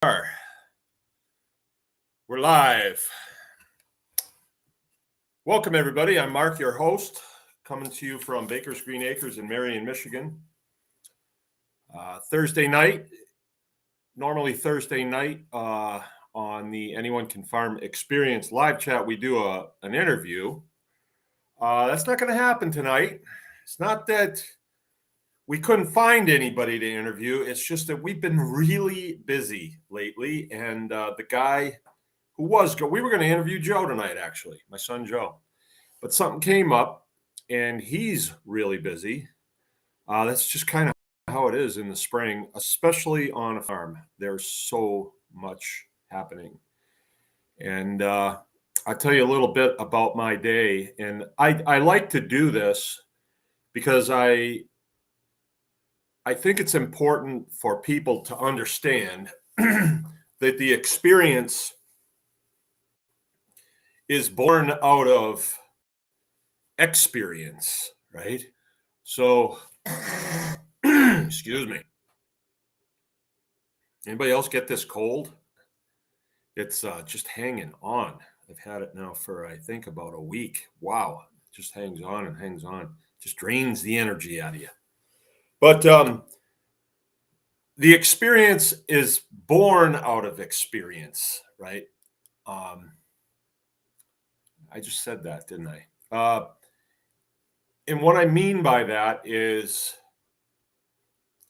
We're live. Welcome, everybody. I'm Mark, your host, coming to you from Baker's Green Acres in Marion, Michigan. Thursday night, normally Thursday night on the Anyone Can Farm Experience live chat, we do an interview. That's not going to happen tonight. It's not that we couldn't find anybody to interview. It's just that we've been really busy lately. And the guy who we were going to interview Joe tonight, actually, my son Joe. But something came up and he's really busy. That's just kind of how it is in the spring, especially on a farm. There's so much happening. And I'll tell you a little bit about my day. And I like to do this because I think it's important for people to understand that the experience is born out of experience, right? So, excuse me. Anybody else get this cold? It's just hanging on. I've had it now for, I think, about a week. Wow. It just hangs on and hangs on. Just drains the energy out of you. But the experience is born out of experience, right? I just said that, didn't I? And what I mean by that is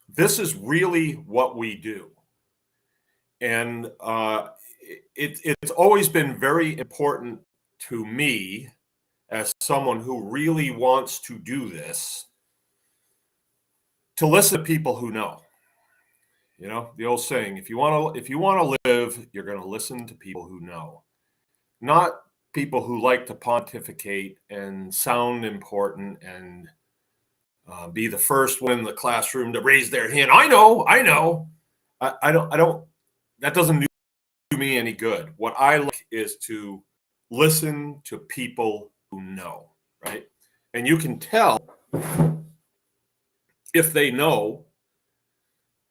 this is really what we do. And it's always been very important to me as someone who really wants to do this to listen to people who know. You know, the old saying, if you want to live, you're going to listen to people who know. Not people who like to pontificate and sound important and be the first one in the classroom to raise their hand. I know. I don't. That doesn't do me any good. What I like is to listen to people who know, right? And you can tell if they know,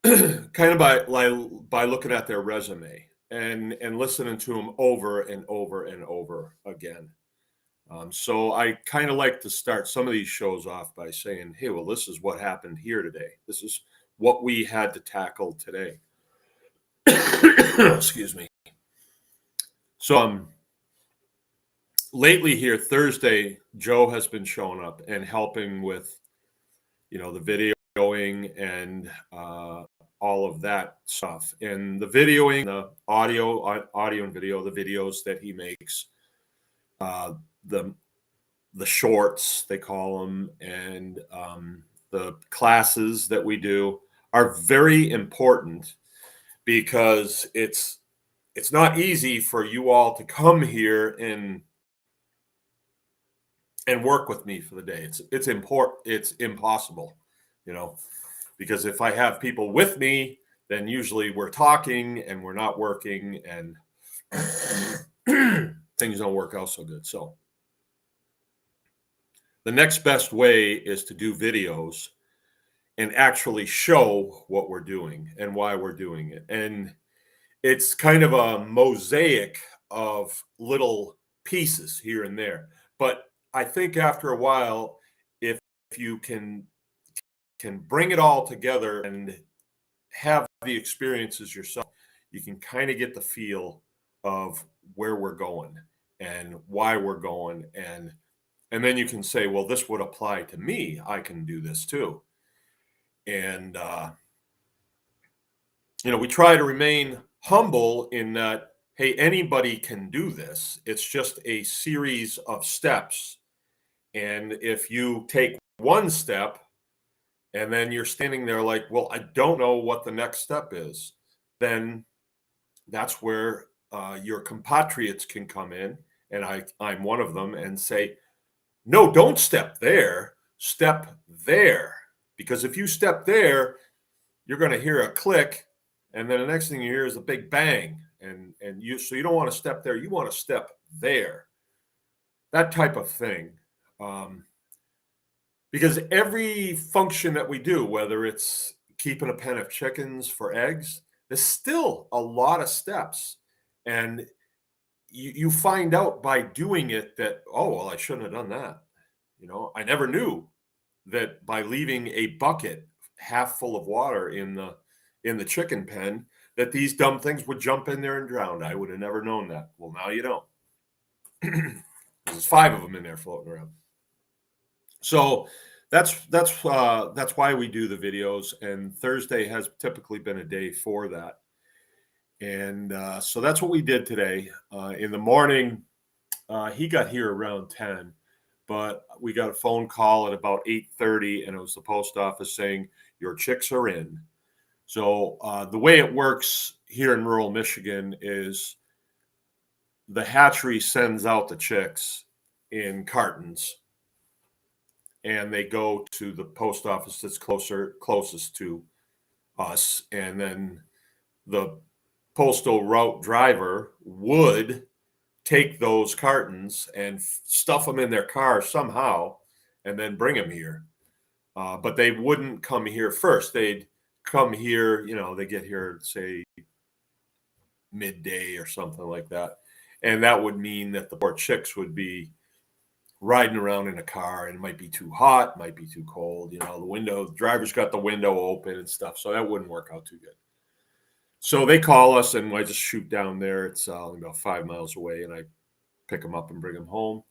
kind of by looking at their resume and listening to them over and over and over again. So I kind of like to start some of these shows off by saying, hey, well, this is what happened here today. This is what we had to tackle today. Excuse me. So lately here, Thursday, Joe has been showing up and helping with, the videoing and all of that stuff. And the videoing, the audio and video, the videos that he makes, the shorts, they call them, and the classes that we do are very important because it's not easy for you all to come here and work with me for the day. It's important. It's impossible, because if I have people with me, then usually we're talking and we're not working and things don't work out so good. So the next best way is to do videos and actually show what we're doing and why we're doing it. And it's kind of a mosaic of little pieces here and there. But I think after a while, if you can bring it all together and have the experiences yourself, you can kind of get the feel of where we're going and why we're going. And then you can say, well, this would apply to me. I can do this too. And, we try to remain humble in that, hey, anybody can do this. It's just a series of steps. And if you take one step and then you're standing there like, well, I don't know what the next step is, then that's where your compatriots can come in. And I'm one of them and say, no, don't step there, step there. Because if you step there, you're going to hear a click. And then the next thing you hear is a big bang. So you don't want to step there. You want to step there. That type of thing. Because every function that we do, whether it's keeping a pen of chickens for eggs, There's still a lot of steps. And you find out by doing it that, oh, well, I shouldn't have done that. I never knew that by leaving a bucket half full of water in the chicken pen, that these dumb things would jump in there and drown. I would have never known that. Well, now you don't. There's 5 of them in there floating around. So that's why we do the videos, and Thursday has typically been a day for that. And so that's what we did today. In the morning, he got here around 10, but we got a phone call at about 8:30, and it was the post office saying your chicks are in. So the way it works here in rural Michigan is the hatchery sends out the chicks in cartons, and they go to the post office that's closest to us, and then the postal route driver would take those cartons and stuff them in their car somehow and then bring them here. But they wouldn't come here first. They'd come here, they get here, say, midday or something like that. And that would mean that the poor chicks would be riding around in a car, and it might be too hot, might be too cold. The driver's got the window open and stuff. So that wouldn't work out too good. So they call us, and I just shoot down there. It's about 5 miles away, and I pick them up and bring them home.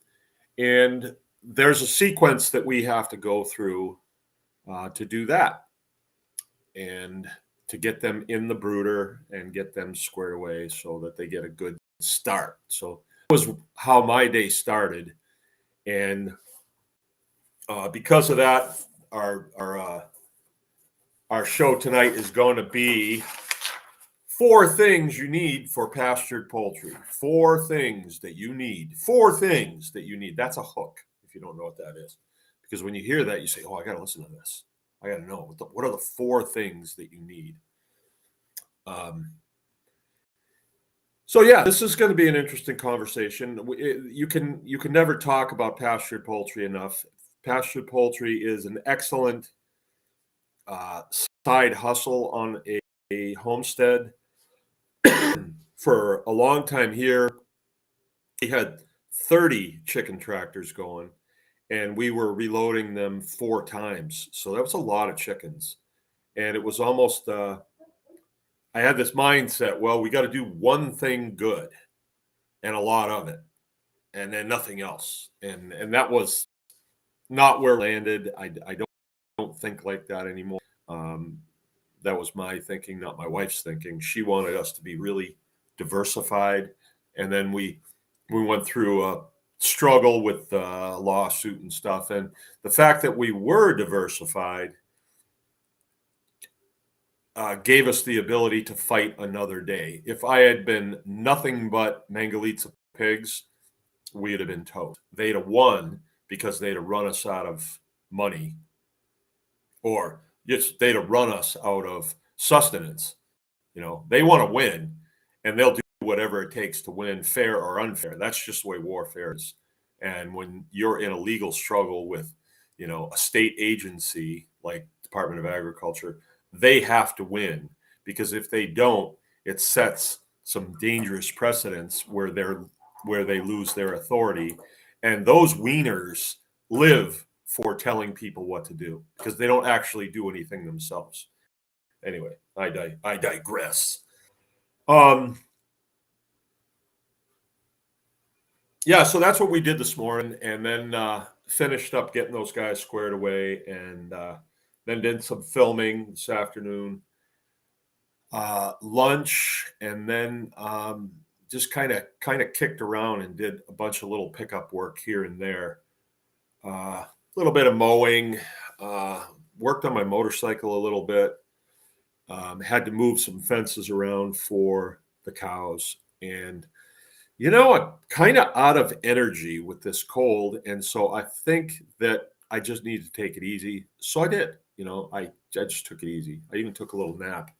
And there's a sequence that we have to go through to do that, and to get them in the brooder and get them squared away so that they get a good start. So that was how my day started. And because of that, our show tonight is going to be 4 things you need for pastured poultry. 4 things that you need. 4 things that you need. That's a hook, if you don't know what that is. Because when you hear that, you say, oh, I got to listen to this. I got to know. What are the 4 things that you need? So yeah, this is going to be an interesting conversation. You can never talk about pastured poultry enough. Pastured poultry is an excellent side hustle on a homestead. For a long time here, we had 30 chicken tractors going, and we were reloading them 4 times. So that was a lot of chickens. And it was almost, I had this mindset, well, we got to do one thing good and a lot of it, and then nothing else. And that was not where I landed. I don't think like that anymore. That was my thinking, not my wife's thinking. She wanted us to be really diversified. And then we went through a struggle with a lawsuit and stuff. And the fact that we were diversified gave us the ability to fight another day. If I had been nothing but Mangalitsa pigs, we'd have been toast. They'd have won because they'd have run us out of money, or they'd have run us out of sustenance. They want to win, and they'll do whatever it takes to win, fair or unfair. That's just the way warfare is. And when you're in a legal struggle with, a state agency like Department of Agriculture, they have to win, because if they don't, it sets some dangerous precedents where they lose their authority. And those wieners live for telling people what to do, because they don't actually do anything themselves. Anyway, I digress. Yeah, so that's what we did this morning, and then finished up getting those guys squared away, and then did some filming this afternoon, lunch, and then just kind of kicked around and did a bunch of little pickup work here and there. A little bit of mowing, worked on my motorcycle a little bit, had to move some fences around for the cows. And, I'm kind of out of energy with this cold. And so I think that I just need to take it easy. So I did. I just took it easy. I even took a little nap.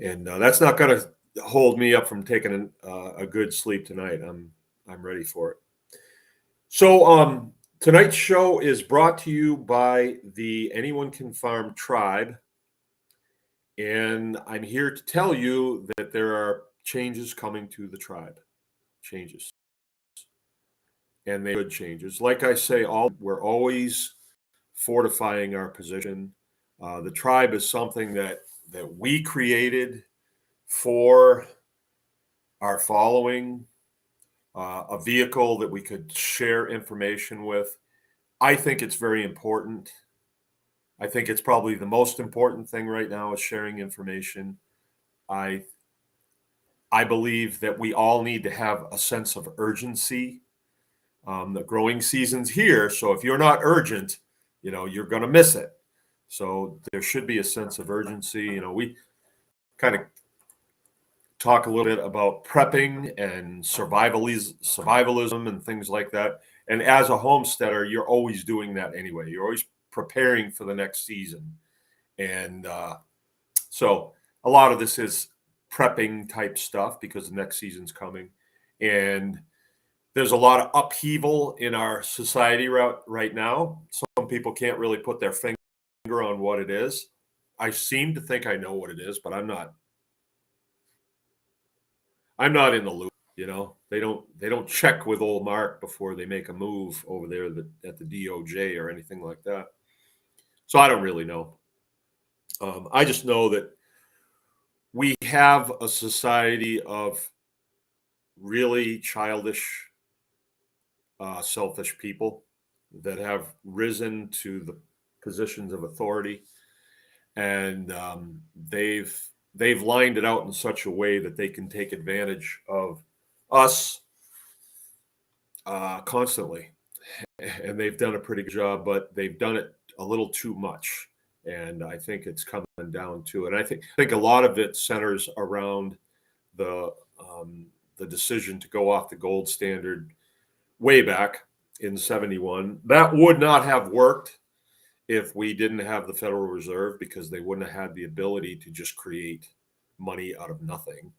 And that's not going to hold me up from taking a good sleep tonight. I'm ready for it. So tonight's show is brought to you by the Anyone Can Farm tribe. And I'm here to tell you that there are changes coming to the tribe. Changes. And they're good changes. Like I say, we're always fortifying our position. The tribe is something that we created for our following, a vehicle that we could share information with. I think it's very important. I think it's probably the most important thing right now is sharing information. I I believe that we all need to have a sense of urgency. The growing season's here, so if you're not urgent, you're going to miss it. So there should be a sense of urgency. We kind of talk a little bit about prepping and survivalism and things like that. And as a homesteader, you're always doing that anyway. You're always preparing for the next season. And so a lot of this is prepping type stuff because the next season's coming. And there's a lot of upheaval in our society right now. Some people can't really put their finger on what it is. I seem to think I know what it is, but I'm not in the loop. They don't check with old Mark before they make a move over there at the DOJ or anything like that. So I don't really know. I just know that we have a society of really childish, selfish people that have risen to the positions of authority, and they've lined it out in such a way that they can take advantage of us constantly, and they've done a pretty good job, but they've done it a little too much, and I think it's coming down to it. And I think a lot of it centers around the the decision to go off the gold standard way back in 71. That would not have worked if we didn't have the Federal Reserve, because they wouldn't have had the ability to just create money out of nothing.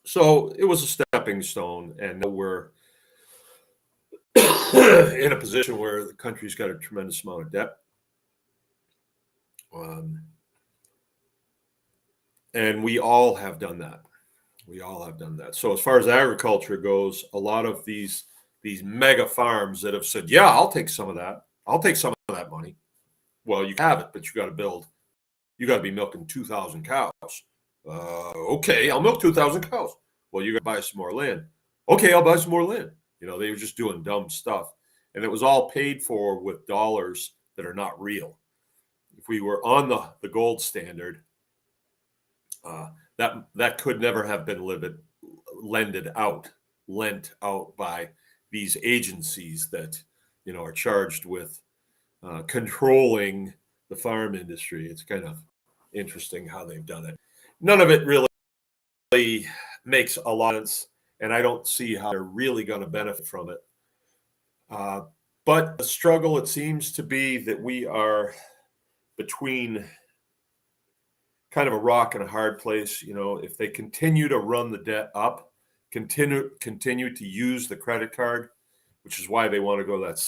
So it was a stepping stone, and now we're in a position where the country's got a tremendous amount of debt. Um, and we all have done that. We all have done that. So as far as agriculture goes, a lot of these mega farms that have said, "Yeah, I'll take some of that. I'll take some of that money." Well, you have it, but you got to build. You got to be milking 2,000 cows. Okay, I'll milk 2,000 cows. Well, you got to buy some more land. Okay, I'll buy some more land. They were just doing dumb stuff, and it was all paid for with dollars that are not real. If we were on the gold standard, that could never have been lent out by these agencies that are charged with controlling the farm industry. It's kind of interesting how they've done it. None of it really makes a lot of sense, and I don't see how they're really going to benefit from it. But the struggle, it seems to be that we are between kind of a rock and a hard place. If they continue to run the debt up, continue to use the credit card, which is why they want to go to that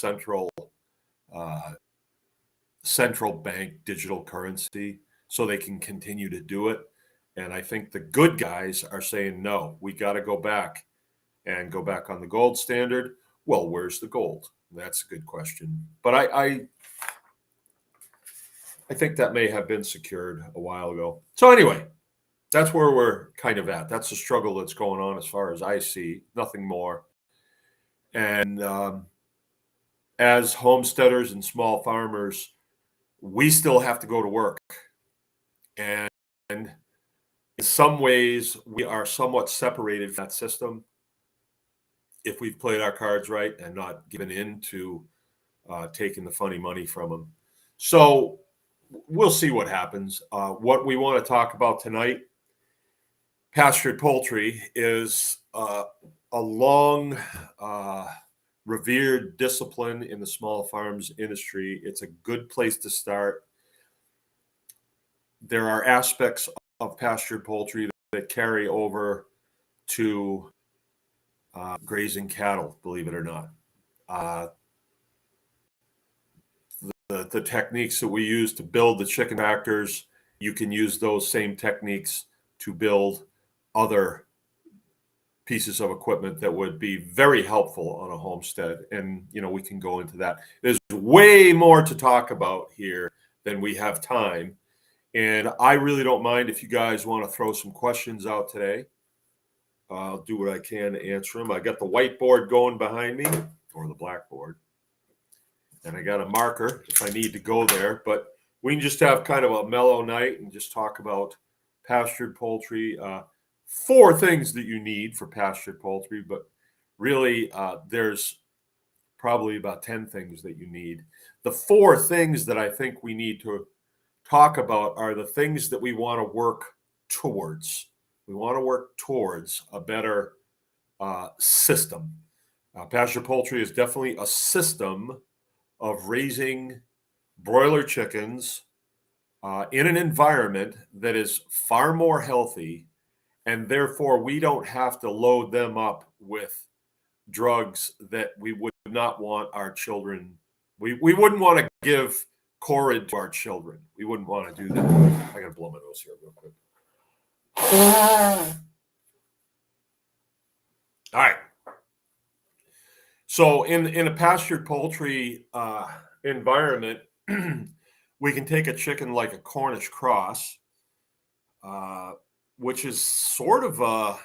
central bank digital currency, so they can continue to do it. And I think the good guys are saying, no, we got to go back on the gold standard. Well, where's the gold? That's a good question. But I think that may have been secured a while ago. So anyway, that's where we're kind of at. That's the struggle that's going on as far as I see, nothing more. And as homesteaders and small farmers, we still have to go to work. And in some ways, we are somewhat separated from that system if we've played our cards right and not given in to taking the funny money from them. So we'll see what happens. What we want to talk about tonight, pastured poultry, is a long, revered discipline in the small farms industry. It's a good place to start. There are aspects of pastured poultry that carry over to grazing cattle, believe it or not. The techniques that we use to build the chicken tractors you can use those same techniques to build other pieces of equipment that would be very helpful on a homestead. And, we can go into that. There's way more to talk about here than we have time. And I really don't mind if you guys want to throw some questions out today. I'll do what I can to answer them. I got the whiteboard going behind me, or the blackboard. And I got a marker if I need to go there. But we can just have kind of a mellow night and just talk about pastured poultry. 4 things that you need for pastured poultry, but really there's probably about 10 things that you need. The 4 things that I think we need to talk about are the things that we want to work towards. We want to work towards a better system. Pastured poultry is definitely a system of raising broiler chickens in an environment that is far more healthy, and therefore we don't have to load them up with drugs that we would not want our children. We wouldn't want to give Corid to our children. We wouldn't want to do that. I gotta blow my nose here real quick. All right. So in a pastured poultry environment, we can take a chicken like a Cornish cross, which is sort of a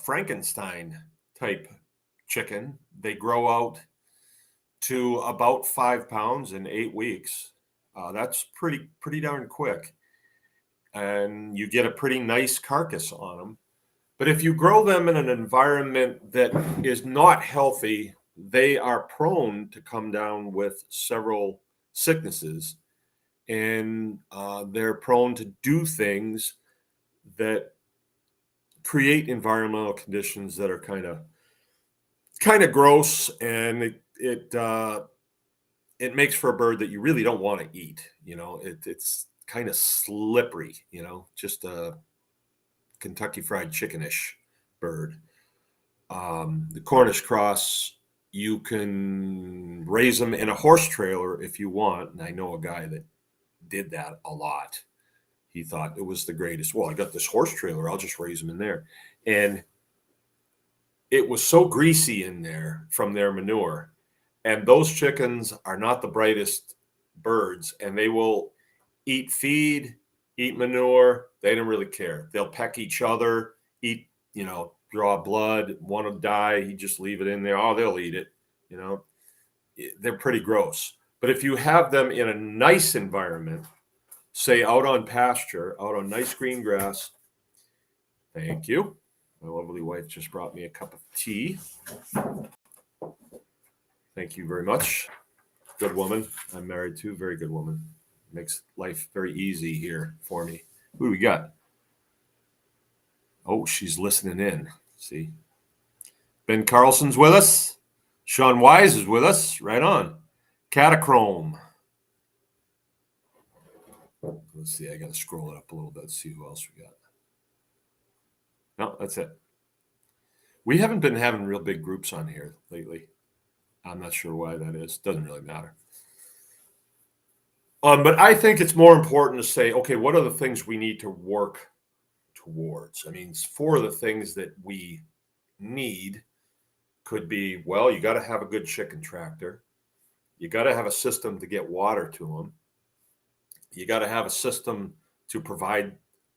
Frankenstein type chicken. They grow out to about 5 pounds in 8 weeks. That's pretty darn quick, and you get a pretty nice carcass on them. But if you grow them in an environment that is not healthy, they are prone to come down with several sicknesses, and they're prone to do things that create environmental conditions that are kind of gross, and it makes for a bird that you really don't want to eat. It's kind of slippery, just a Kentucky Fried Chicken-ish bird. The Cornish cross, you can raise them in a horse trailer if you want. And I know a guy that did that a lot. He thought it was the greatest. Well, I got this horse trailer, I'll just raise them in there. And it was so greasy in there from their manure. And those chickens are not the brightest birds, and they will eat feed, eat manure. They don't really care. They'll peck each other, eat, draw blood. One will die, you just leave it in there. Oh, they'll eat it. They're pretty gross. But if you have them in a nice environment, say out on pasture, out on nice green grass. Thank you. My lovely wife just brought me a cup of tea. Thank you very much. Good woman. I'm married to, very good woman. Makes life very easy here for me. Who do we got? Oh, she's listening in. See? Ben Carlson's with us. Sean Wise is with us. Right on. Catachrome. Let's see. I got to scroll it up a little bit, see who else we got. No, that's it. We haven't been having real big groups on here lately. I'm not sure why that is. Doesn't really matter. But I think it's more important to say, okay, what are the things we need to work towards? I mean, 4 of the things that we need could be, well, you got to have a good chicken tractor. You got to have a system to get water to them. You got to have a system to provide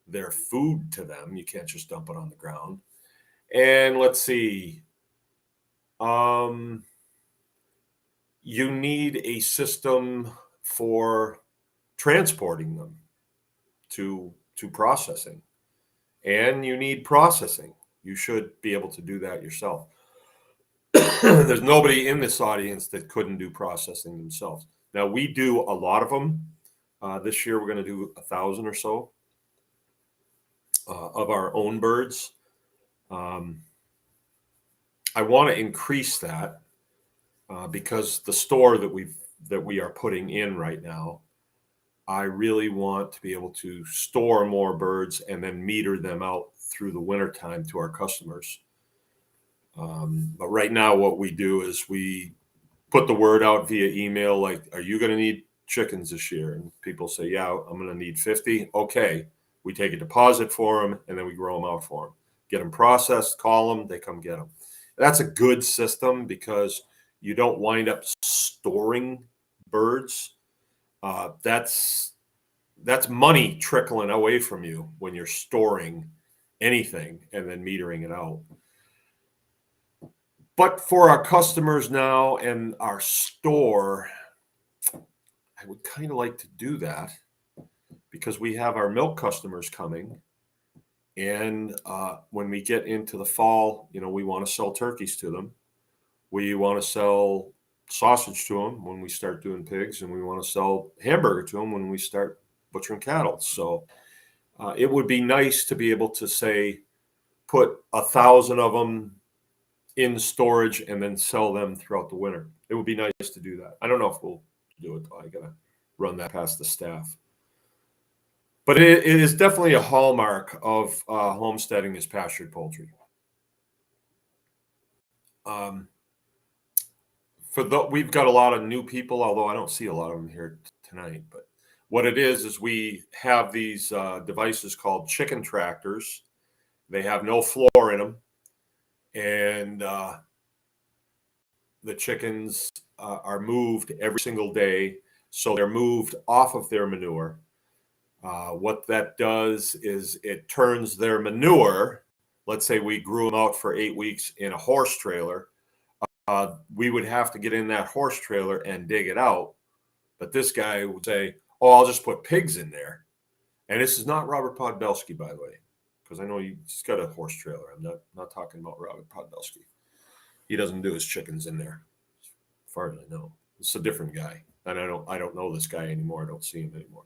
their food to them. You can't just dump it on the ground. And let's see. You need a system for transporting them to processing, and you need processing. You should be able to do that yourself. There's nobody in this audience that couldn't do processing themselves. Now, we do a lot of them. This year, we're going to do 1,000 or so of our own birds. I want to increase that because the store that we are putting in right now, I really want to be able to store more birds and then meter them out through the wintertime to our customers. But right now, what we do is we put the word out via email, like, are you going to need chickens this year? And people say, yeah, I'm going to need 50. Okay. We take a deposit for them, and then we grow them out for them. Get them processed, call them, they come get them. That's a good system because you don't wind up storing birds. That's money trickling away from you when you're storing anything and then metering it out. But for our customers now and our store, I would kind of like to do that because we have our milk customers coming. And when we get into the fall, we want to sell turkeys to them. We want to sell sausage to them when we start doing pigs, and we want to sell hamburger to them when we start butchering cattle. So it would be nice to be able to say, put 1,000 of them in storage and then sell them throughout the winter. It would be nice to do that. I don't know if we'll do it though. I gotta run that past the staff. But it is definitely a hallmark of homesteading is pastured poultry. We've got a lot of new people, although I don't see a lot of them here tonight. But what it is we have these devices called chicken tractors. They have no floor in them, and the chickens are moved every single day. So they're moved off of their manure. What that does is it turns their manure. Let's say we grew them out for 8 weeks in a horse trailer. We would have to get in that horse trailer and dig it out. But this guy would say, oh, I'll just put pigs in there. And this is not Robert Podbelski, by the way, because I know he's got a horse trailer. I'm not talking about Robert Podbelski. He doesn't do his chickens in there, as far as I know. It's a different guy. And I don't know this guy anymore. I don't see him anymore.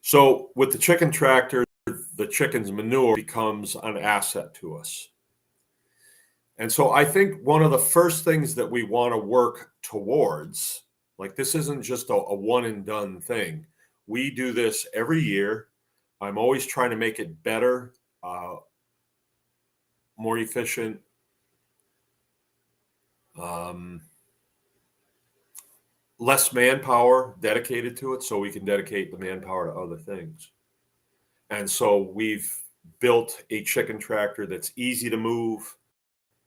So with the chicken tractor, the chicken's manure becomes an asset to us. And so I think one of the first things that we want to work towards, like this isn't just a one and done thing. We do this every year. I'm always trying to make it better, more efficient, less manpower dedicated to it, so we can dedicate the manpower to other things. And so we've built a chicken tractor that's easy to move,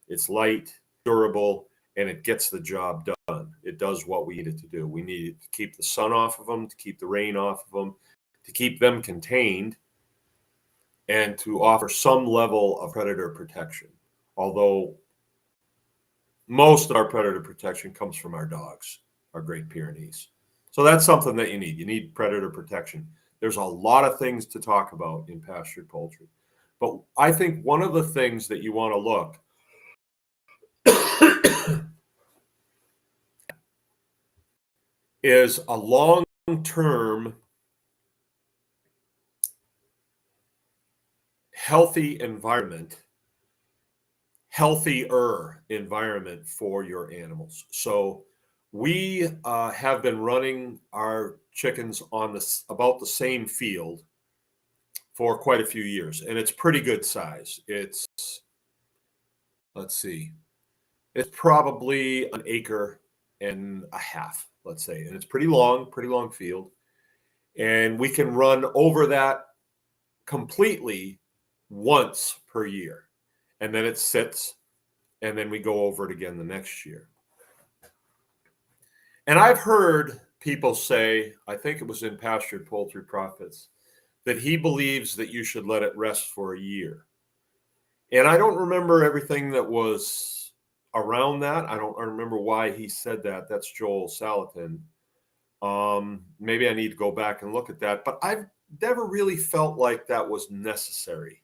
it's light, durable, and it gets the job done. It does what we need it to do. We need it to keep the sun off of them, to keep the rain off of them, to keep them contained, and to offer some level of predator protection. Although most of our predator protection comes from our dogs, our Great Pyrenees. So that's something that you need. You need predator protection. There's a lot of things to talk about in pastured poultry. But I think one of the things that you want to look is a long-term healthier environment for your animals. So we have been running our chickens on about the same field for quite a few years, and it's pretty good size. It's probably 1.5 acres, let's say, and it's pretty long field, and we can run over that completely once per year, and then it sits, and then we go over it again the next year. And I've heard people say, I think it was in Pastured Poultry Profits, that he believes that you should let it rest for a year. And I don't remember everything that was around that. I remember why he said that. That's Joel Salatin. Maybe I need to go back and look at that. But I've never really felt like that was necessary.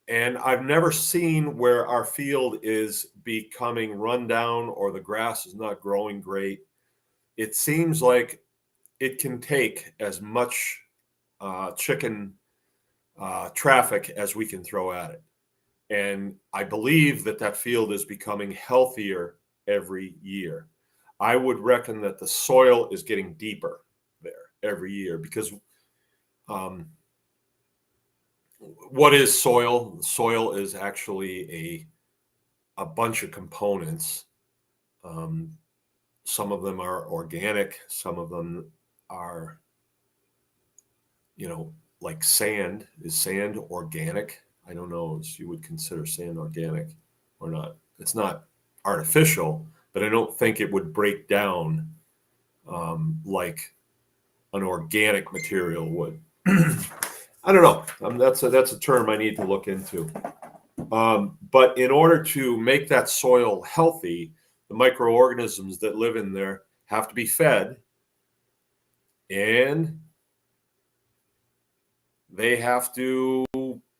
And I've never seen where our field is becoming run down or the grass is not growing great. It seems like it can take as much chicken traffic as we can throw at it. And I believe that field is becoming healthier every year. I would reckon that the soil is getting deeper there every year because what is soil? Soil is actually a bunch of components. Some of them are organic. Some of them are, like sand. Is sand organic? I don't know if you would consider sand organic or not. It's not artificial, but I don't think it would break down like an organic material would. I don't know. That's a term I need to look into. But in order to make that soil healthy, the microorganisms that live in there have to be fed, and they have to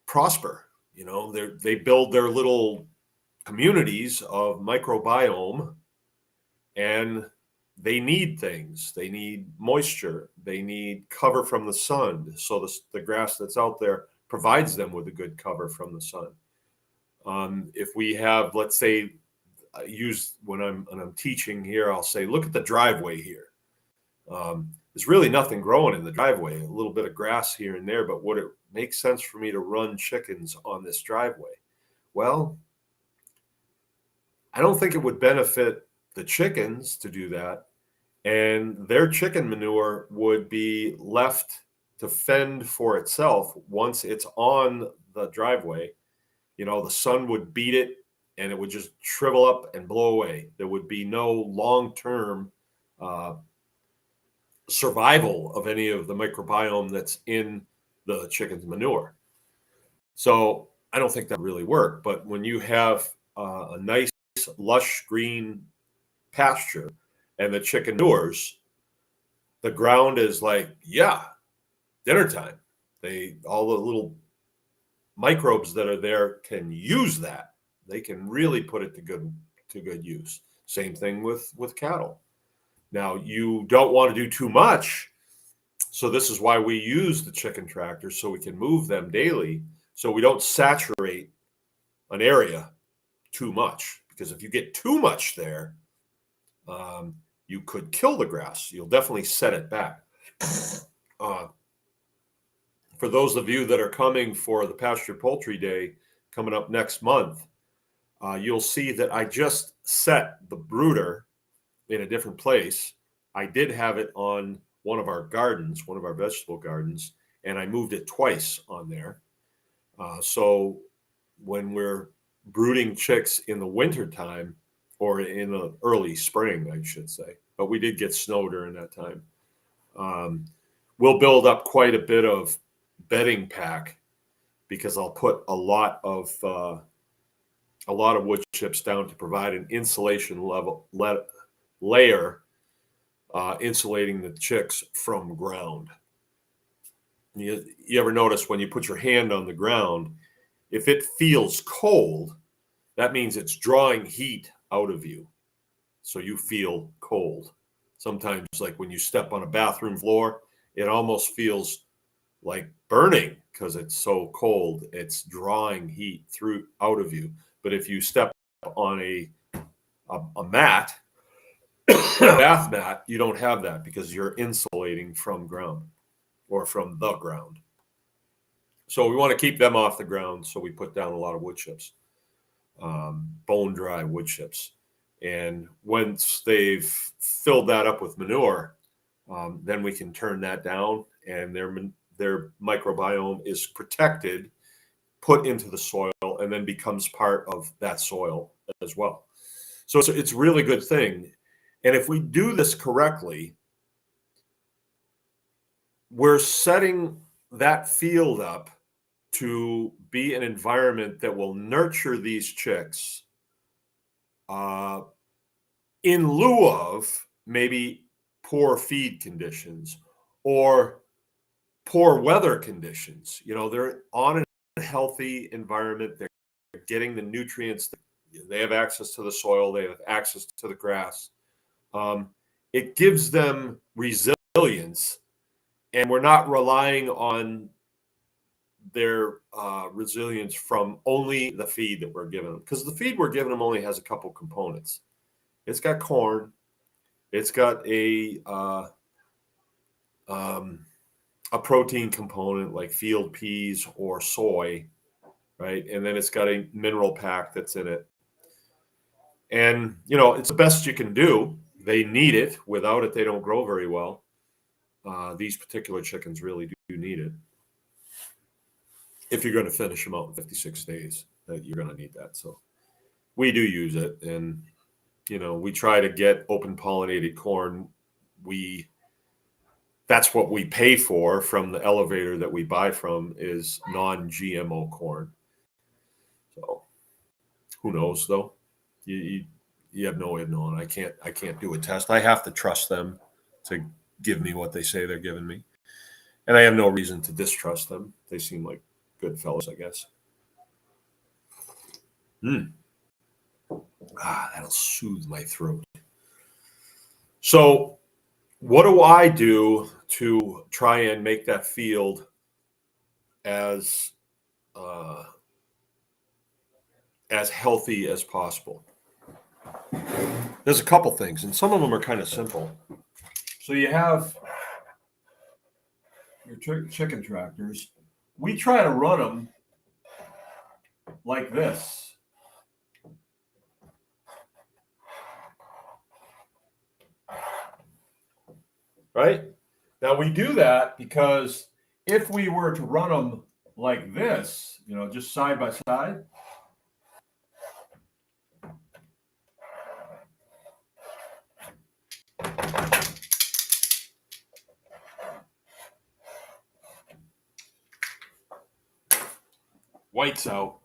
prosper. They build their little communities of microbiome, and they need things. They need moisture. They need cover from the sun. So the grass that's out there provides them with a good cover from the sun. If we have, let's say, when I'm teaching here, I'll say, look at the driveway here. There's really nothing growing in the driveway, a little bit of grass here and there, but would it make sense for me to run chickens on this driveway? Well, I don't think it would benefit the chickens to do that. And their chicken manure would be left to fend for itself once it's on the driveway. The sun would beat it and it would just shrivel up and blow away. There would be no long-term survival of any of the microbiome that's in the chicken's manure. So I don't think that really work. But when you have a nice, lush green pasture and the chicken manures, the ground is like, yeah, dinner time. All the little microbes that are there can use that. They can really put it to good use. Same thing with cattle. Now, you don't want to do too much. So this is why we use the chicken tractors, so we can move them daily, so we don't saturate an area too much. Because if you get too much there, you could kill the grass. You'll definitely set it back. For those of you that are coming for the Pastured Poultry Day coming up next month, you'll see that I just set the brooder in a different place. I did have it on one of our gardens, one of our vegetable gardens, and I moved it twice on there. So when we're brooding chicks in the wintertime, or in the early spring, I should say, but we did get snow during that time, we'll build up quite a bit of bedding pack, because I'll put a lot of wood chips down to provide an insulation layer, insulating the chicks from ground. You ever notice when you put your hand on the ground, if it feels cold, that means it's drawing heat out of you, so you feel cold. Sometimes, like when you step on a bathroom floor, it almost feels like burning because it's so cold. It's drawing heat out of you. But if you step on a mat, bath mat, you don't have that, because you're insulating from ground, or from the ground. So we want to keep them off the ground, so we put down a lot of wood chips, bone dry wood chips. And once they've filled that up with manure, then we can turn that down, and their microbiome is protected, put into the soil, and then becomes part of that soil as well. So it's a really good thing. And if we do this correctly, we're setting that field up to be an environment that will nurture these chicks, in lieu of maybe poor feed conditions or poor weather conditions. They're on a healthy environment. They're getting the nutrients. They have access to the soil. They have access to the grass. It gives them resilience, and we're not relying on their resilience from only the feed that we're giving them, because the feed we're giving them only has a couple components. It's got corn, it's got a protein component like field peas or soy, right? And then it's got a mineral pack that's in it. And, it's the best you can do. They need it. Without it, they don't grow very well. These particular chickens really do need it. If you're going to finish them out in 56 days, that you're going to need that. So we do use it. And, we try to get open pollinated corn. That's what we pay for from the elevator that we buy from is non-GMO corn. So who knows though? You have no way of knowing. I can't do a test. I have to trust them to give me what they say they're giving me. And I have no reason to distrust them. They seem like good fellows, I guess. That'll soothe my throat. So what do I do to try and make that field as healthy as possible? There's a couple things, and some of them are kind of simple. So you have your chicken tractors. We try to run them like this. Right? Now we do that because if we were to run them like this, just side by side, white's out.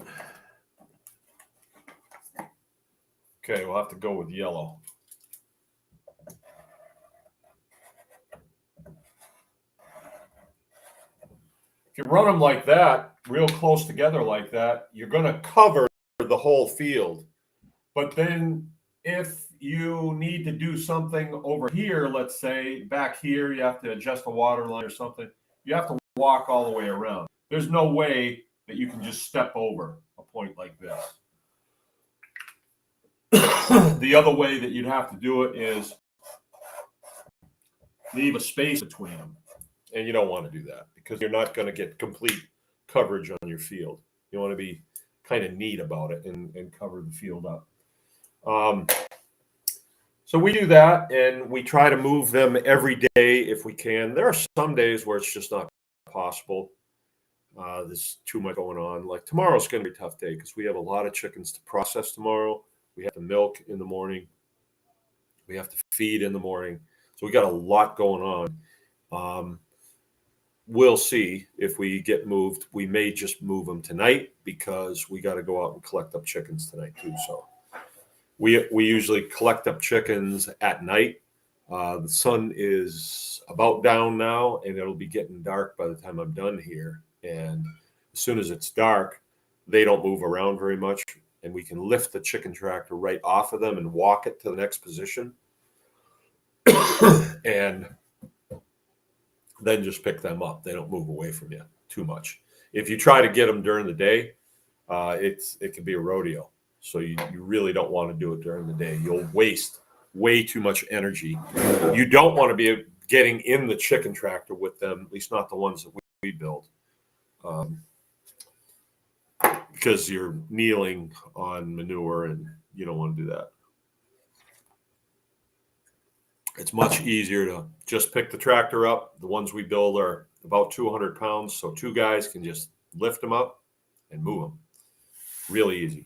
Okay, we'll have to go with yellow. If you run them like that, real close together like that, you're going to cover the whole field. But then if you need to do something over here, let's say back here, you have to adjust the water line or something, you have to walk all the way around. There's no way that you can just step over a point like this. The other way that you'd have to do it is leave a space between them. And you don't want to do that because you're not going to get complete coverage on your field. You want to be kind of neat about it and cover the field up. So we do that, and we try to move them every day if we can. There are some days where it's just not possible. There's too much going on. Like tomorrow's going to be a tough day because we have a lot of chickens to process tomorrow. We have to milk in the morning. We have to feed in the morning. So we got a lot going on. We'll see if we get moved. We may just move them tonight because we got to go out and collect up chickens tonight too. So we usually collect up chickens at night. The sun is about down now, and it'll be getting dark by the time I'm done here. And as soon as it's dark, they don't move around very much, and we can lift the chicken tractor right off of them and walk it to the next position. And then just pick them up. They don't move away from you too much. If you try to get them during the day, it can be a rodeo. So you really don't want to do it during the day. You'll waste way too much energy. You don't want to be getting in the chicken tractor with them, at least not the ones that we build, because you're kneeling on manure and you don't want to do that. It's much easier to just pick the tractor up. The ones we build are about 200 pounds, so two guys can just lift them up and move them. Really easy.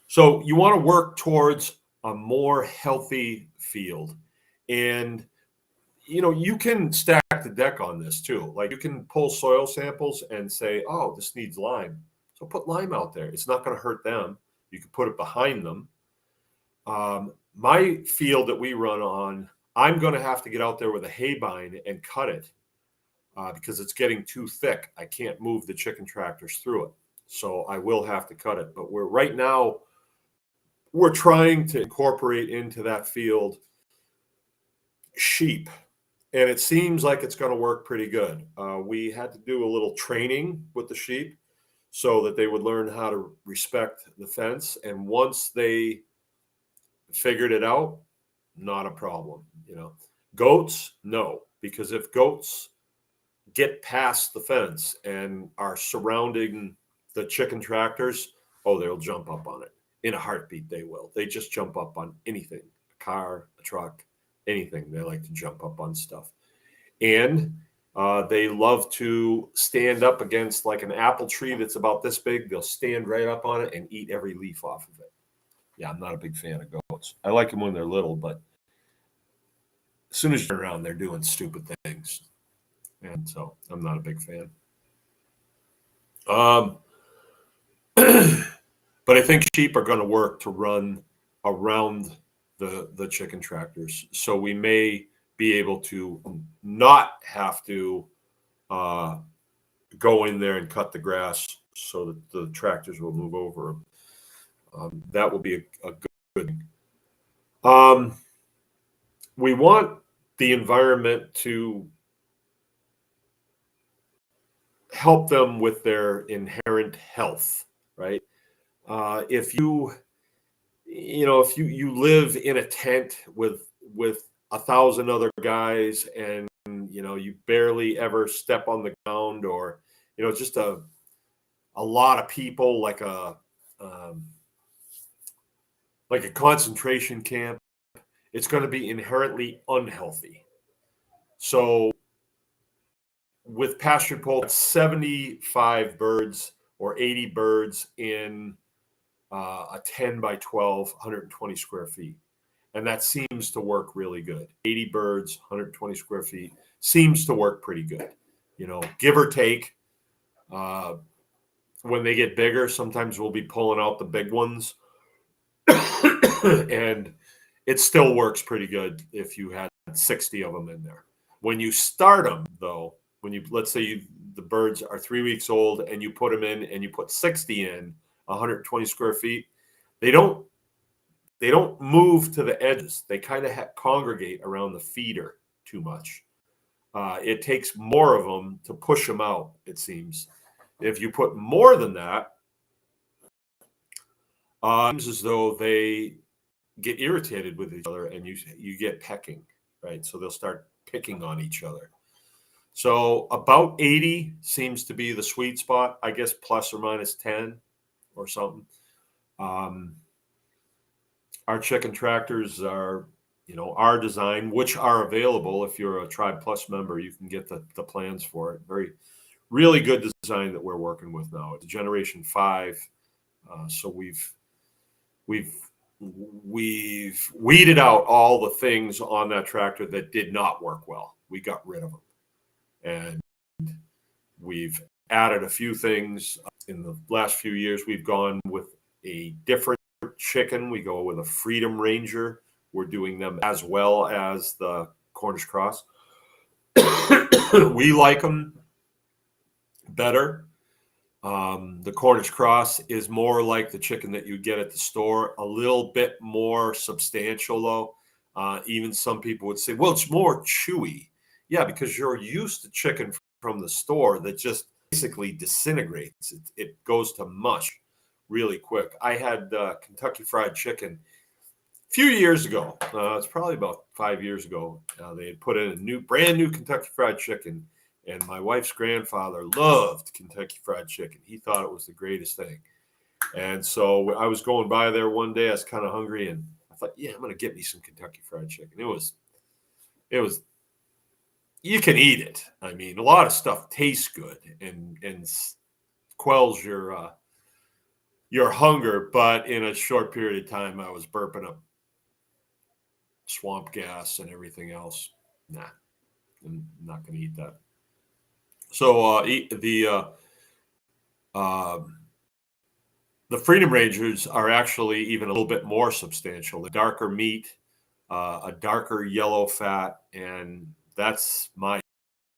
So you want to work towards a more healthy field. And, you can stack the deck on this too. Like you can pull soil samples and say, oh, this needs lime. So put lime out there. It's not going to hurt them. You can put it behind them. My field that we run on, I'm going to have to get out there with a hay bind and cut it because it's getting too thick. I can't move the chicken tractors through it. So I will have to cut it. But right now, we're trying to incorporate into that field sheep. And it seems like it's going to work pretty good. We had to do a little training with the sheep so that they would learn how to respect the fence. And once they figured it out, not a problem. Goats, no, because if goats get past the fence and are surrounding the chicken tractors, oh, they'll jump up on it in a heartbeat. They will. They just jump up on anything, a car, a truck, anything. They like to jump up on stuff. And they love to stand up against like an apple tree that's about this big. They'll stand right up on it and eat every leaf off of it. Yeah, I'm not a big fan of goats. I like them when they're little, but as soon as you're around, they're doing stupid things. And so I'm not a big fan. But I think sheep are going to work to run around the chicken tractors. So we may be able to not have to go in there and cut the grass so that the tractors will move over. That will be a good thing. We want the environment to help them with their inherent health, right? If you live in a tent with 1,000 other guys, and you barely ever step on the ground, or just a lot of people, like a concentration camp, it's going to be inherently unhealthy. So with pastured poultry, 75 birds or 80 birds in a 10 by 12, 120 square feet. And that seems to work really good. 80 birds, 120 square feet seems to work pretty good. Give or take. When they get bigger, sometimes we'll be pulling out the big ones. And it still works pretty good if you had 60 of them in there. When you start them, though, let's say the birds are 3 weeks old and you put them in and you put 60 in 120 square feet, they don't move to the edges. They kind of congregate around the feeder too much. It takes more of them to push them out, it seems. If you put more than that, it's as though they get irritated with each other, and you get pecking, right? So they'll start picking on each other. So about 80 seems to be the sweet spot, I guess, plus or minus 10 or something. Our chicken tractors are, our design, which are available. If you're a Tribe Plus member, you can get the plans for it. Really good design that we're working with now. It's Generation 5. So we've weeded out all the things on that tractor that did not work well. We got rid of them. And we've added a few things. In the last few years, we've gone with a different chicken. We go with a Freedom Ranger. We're doing them as well as the Cornish Cross. We like them better. The Cornish Cross is more like the chicken that you get at the store, a little bit more substantial, though. Even some people would say, well, it's more chewy. Yeah, because you're used to chicken from the store that just basically disintegrates. It goes to mush really quick. I had Kentucky Fried Chicken a few years ago. It's probably about 5 years ago. They had put in a brand new Kentucky Fried Chicken, and my wife's grandfather loved Kentucky Fried Chicken. He thought it was the greatest thing. And so I was going by there one day. I was kind of hungry, and I thought, yeah, I'm going to get me some Kentucky Fried Chicken. It was, you can eat it. I mean, a lot of stuff tastes good and quells your hunger, but in a short period of time, I was burping up swamp gas and everything else. Nah, I'm not going to eat that. So the Freedom Rangers are actually even a little bit more substantial. The darker meat, a darker yellow fat, and that's my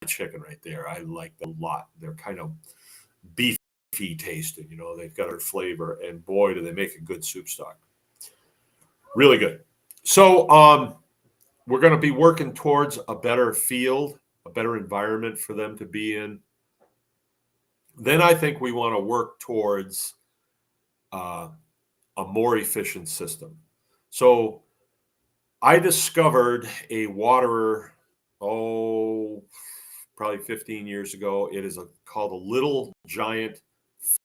chicken right there. I like them a lot. They're kind of beefy tasting. They've got a flavor, and boy, do they make a good soup stock. Really good. So we're going to be working towards a better field, a better environment for them to be in. Then I think we want to work towards a more efficient system. So I discovered a waterer, probably 15 years ago. It is called a Little Giant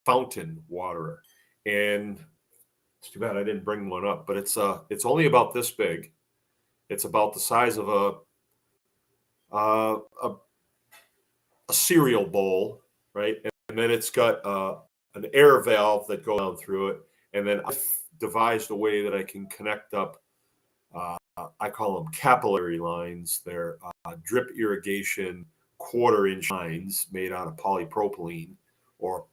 fountain waterer, and it's too bad I didn't bring one up, but it's only about this big. It's about the size of uh, a a cereal bowl, right? And then it's got an air valve that goes down through it. And then I've devised a way that I can connect up. I call them capillary lines. They're drip irrigation 1/4 inch lines made out of polypropylene or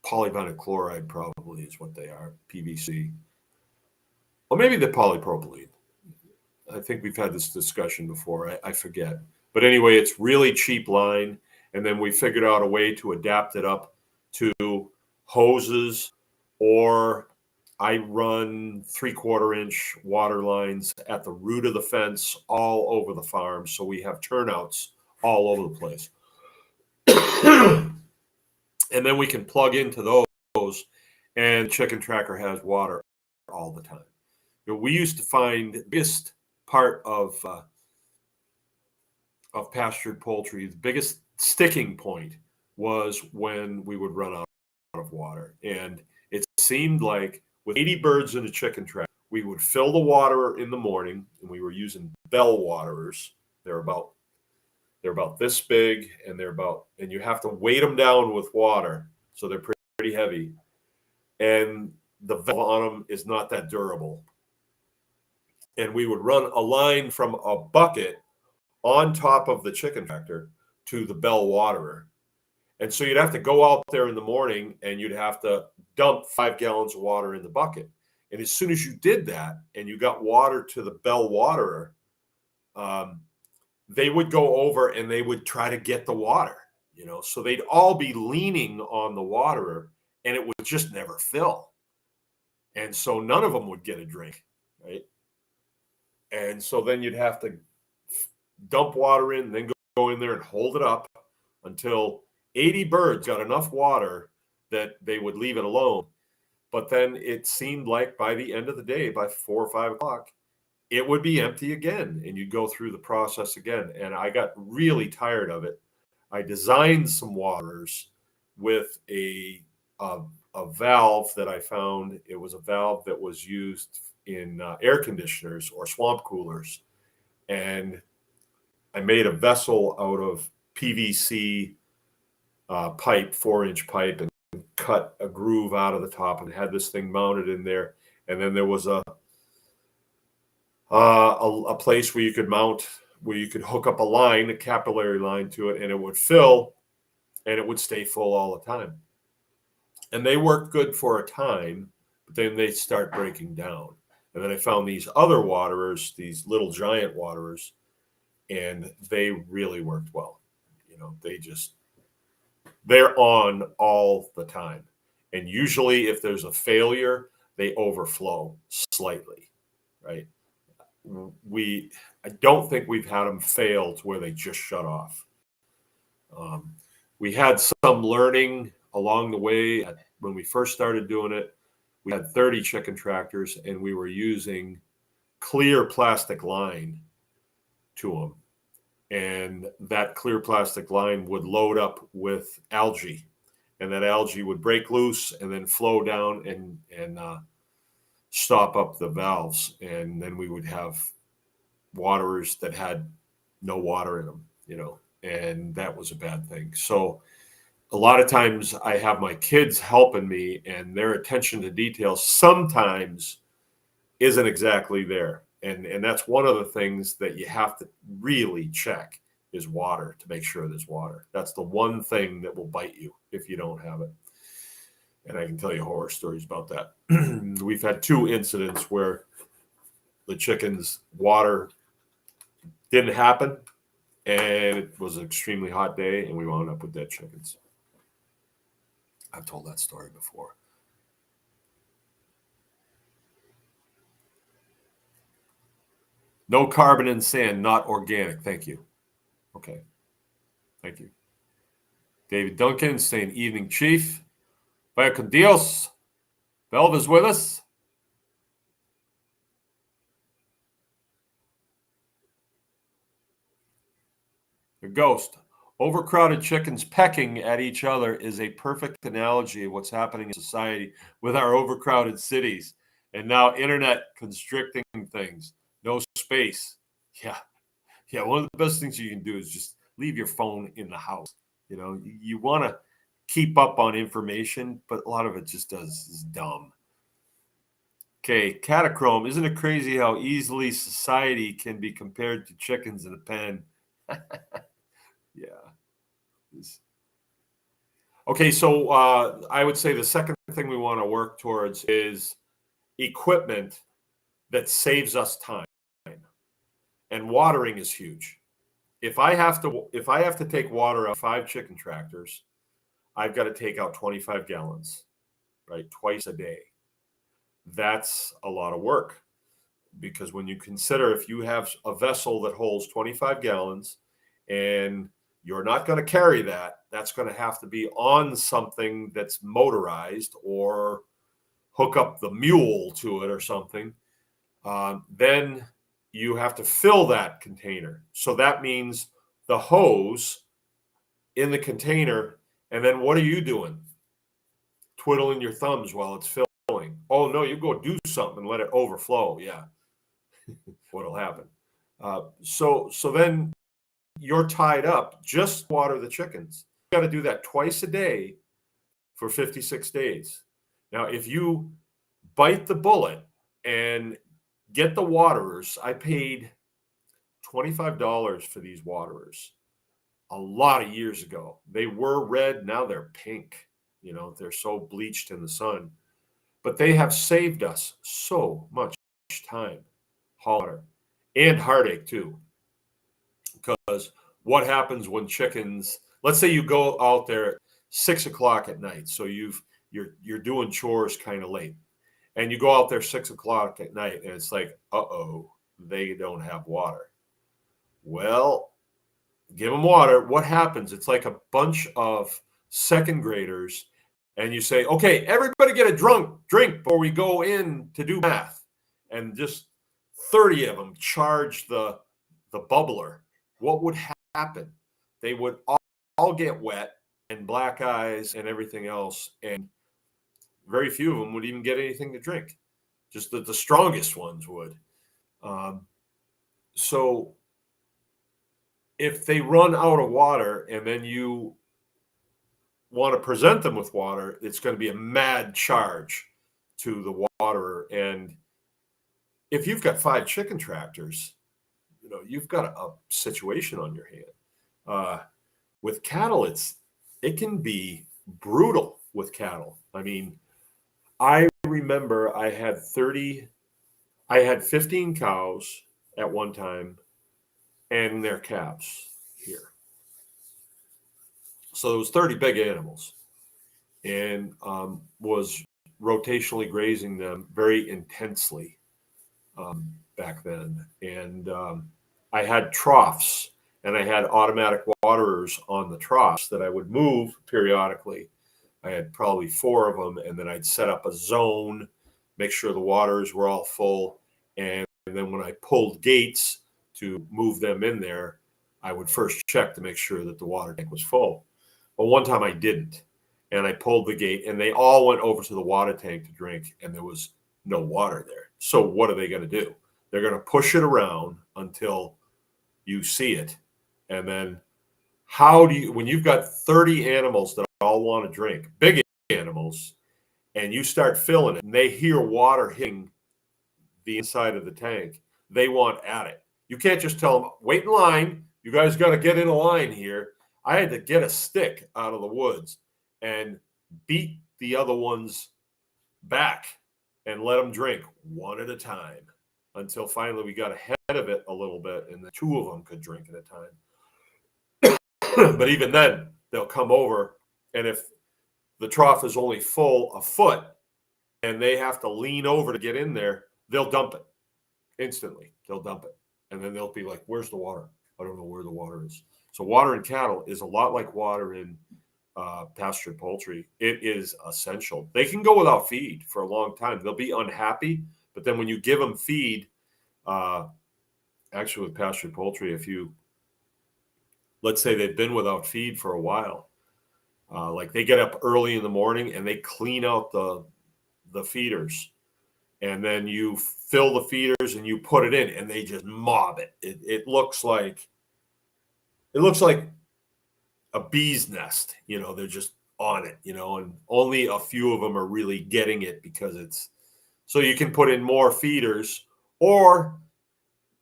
polyvinyl chloride, probably is what they are, PVC. Or maybe they're polypropylene. I think we've had this discussion before. I forget. But anyway, it's really cheap line. And then we figured out a way to adapt it up to hoses, or I run 3/4 inch water lines at the root of the fence all over the farm. So we have turnouts all over the place. And then we can plug into those, and Chicken Tracker has water all the time. We used to find the biggest part of pastured poultry, the biggest sticking point was when we would run out of water. And it seemed like with 80 birds in a chicken trap, we would fill the water in the morning, and we were using bell waterers. They're about this big, and and you have to weight them down with water, so they're pretty heavy. And the valve on them is not that durable. And we would run a line from a bucket on top of the chicken tractor to the bell waterer. And so you'd have to go out there in the morning, and you'd have to dump 5 gallons of water in the bucket. And as soon as you did that and you got water to the bell waterer, they would go over and they would try to get the water, so they'd all be leaning on the waterer, and it would just never fill. And so none of them would get a drink, right? And so then you'd have to dump water in, and then go in there and hold it up until 80 birds got enough water that they would leave it alone. But then it seemed like by the end of the day, by 4 or 5 o'clock, it would be empty again, and you'd go through the process again. And I got really tired of it. I designed some waterers with a valve that I found. It was a valve that was used in air conditioners or swamp coolers. And I made a vessel out of PVC pipe, 4-inch pipe, and cut a groove out of the top and had this thing mounted in there. And then there was a place where you could hook up a line, a capillary line to it, and it would fill, and it would stay full all the time. And they worked good for a time, but then they start breaking down. And then I found these other waterers, these little giant waterers, and they really worked well. They're on all the time. And usually if there's a failure, they overflow slightly, right? I don't think we've had them fail to where they just shut off. We had some learning along the way. When we first started doing it, we had 30 chicken tractors, and we were using clear plastic line to them. And that clear plastic line would load up with algae, and that algae would break loose and then flow down and stop up the valves. And then we would have waterers that had no water in them, and that was a bad thing. So a lot of times I have my kids helping me, and their attention to detail sometimes isn't exactly there. And that's one of the things that you have to really check is water, to make sure there's water. That's the one thing that will bite you if you don't have it. And I can tell you horror stories about that. We've had 2 incidents where the chickens' water didn't happen, and it was an extremely hot day, and we wound up with dead chickens. I've told that story before. No carbon in sand, not organic. Thank you. Okay. Thank you. David Duncan saying, evening, Chief. Vaya con Dios. Belv is with us. The ghost. Overcrowded chickens pecking at each other is a perfect analogy of what's happening in society with our overcrowded cities and now internet constricting things. No space. Yeah. Yeah. One of the best things you can do is just leave your phone in the house. You want to keep up on information, but a lot of it just is dumb. Okay, catachrome. Isn't it crazy how easily society can be compared to chickens in a pen? Yeah. Okay, so I would say the second thing we want to work towards is equipment that saves us time, and watering is huge. If I have to take water out 5 chicken tractors, I've got to take out 25 gallons, right, twice a day. That's a lot of work because when you consider if you have a vessel that holds 25 gallons and you're not going to carry that, that's going to have to be on something that's motorized or hook up the mule to it or something. Then you have to fill that container. So that means the hose in the container. And then what are you doing? Twiddling your thumbs while it's filling. Oh, no, you go do something and let it overflow. Yeah. What'll happen? So then you're tied up. Just water the chickens. You got to do that twice a day for 56 days. Now, if you bite the bullet and get the waterers, I paid $25 for these waterers a lot of years ago. They were red. Now they're pink. They're so bleached in the sun. But they have saved us so much time, water, and heartache too. Because what happens when chickens, let's say you go out there at 6 o'clock at night, so you're doing chores kind of late, and you go out there 6 o'clock at night, and it's like, they don't have water. Well, give them water. What happens? It's like a bunch of second graders, and you say, okay, everybody get a drink before we go in to do math, and just 30 of them charge the bubbler. What would happen? They would all get wet and black eyes and everything else, and very few of them would even get anything to drink. Just the strongest ones would. So if they run out of water and then you want to present them with water, it's going to be a mad charge to the waterer. And if you've got 5 chicken tractors, you've got a situation on your hand. With cattle, it can be brutal with cattle. I mean, I remember I had 15 cows at one time and their calves here. So there was 30 big animals, and was rotationally grazing them very intensely back then. And I had troughs, and I had automatic waterers on the troughs that I would move periodically. I had probably 4 of them, and then I'd set up a zone, make sure the waters were all full. And then when I pulled gates to move them in there, I would first check to make sure that the water tank was full. But one time I didn't, and I pulled the gate, and they all went over to the water tank to drink, and there was no water there. So what are they going to do? They're going to push it around until you see it. And then when you've got 30 animals that all want to drink, big animals, and you start filling it, and they hear water hitting the inside of the tank, they want at it. You can't just tell them, wait in line. You guys got to get in a line here. I had to get a stick out of the woods and beat the other ones back and let them drink one at a time until finally we got ahead of it a little bit, and the 2 of them could drink at a time. But even then, they'll come over, and if the trough is only full a foot and they have to lean over to get in there, they'll dump it instantly. They'll dump it. And then they'll be like, where's the water? I don't know where the water is. So water in cattle is a lot like water in pastured poultry. It is essential. They can go without feed for a long time. They'll be unhappy, but then when you give them feed, actually with pastured poultry, if you let's say they've been without feed for a while. Like they get up early in the morning and they clean out the feeders, and then you fill the feeders and you put it in, and they just mob it. It looks like a bee's nest. They're just on it. And only a few of them are really getting it because it's so you can put in more feeders, or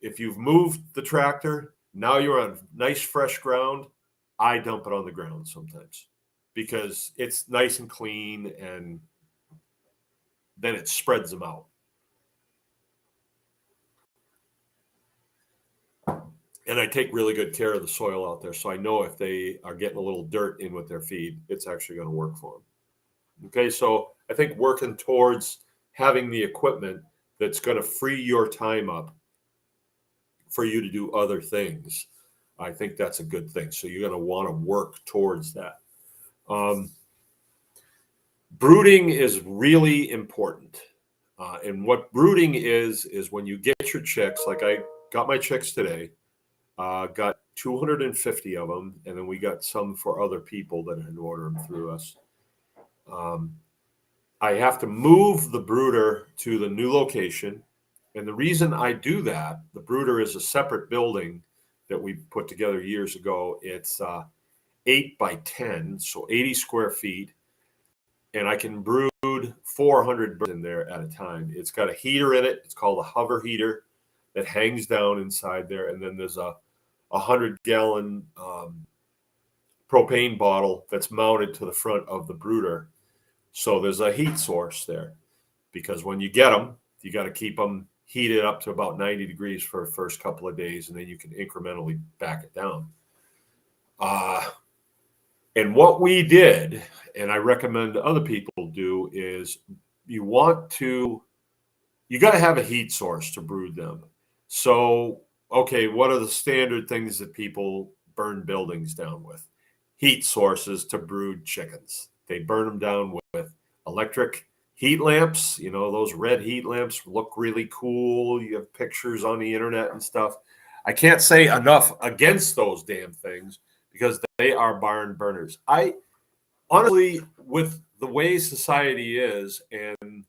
if you've moved the tractor, now you're on nice fresh ground. I dump it on the ground sometimes because it's nice and clean, and then it spreads them out. And I take really good care of the soil out there, so I know if they are getting a little dirt in with their feed, it's actually going to work for them. Okay, so I think working towards having the equipment that's going to free your time up for you to do other things, I think that's a good thing. So you're going to want to work towards that. Brooding is really important. And what brooding is when you get your chicks, like I got my chicks today, got 250 of them, and then we got some for other people that had ordered them through us. I have to move the brooder to the new location. And the reason I do that, the brooder is a separate building that we put together years ago. It's 8 by 10, so 80 square feet. And I can brood 400 birds in there at a time. It's got a heater in it. It's called a hover heater that hangs down inside there. And then there's a 100-gallon propane bottle that's mounted to the front of the brooder. So there's a heat source there, because when you get them, you got to keep them heated up to about 90 degrees for the first couple of days, and then you can incrementally back it down. And what we did, and I recommend other people do, is you got to have a heat source to brood them. So, okay, what are the standard things that people burn buildings down with? Heat sources to brood chickens. They burn them down with electric heat lamps. Those red heat lamps look really cool. You have pictures on the internet and stuff. I can't say enough against those damn things because they are barn burners. I honestly, with the way society is and,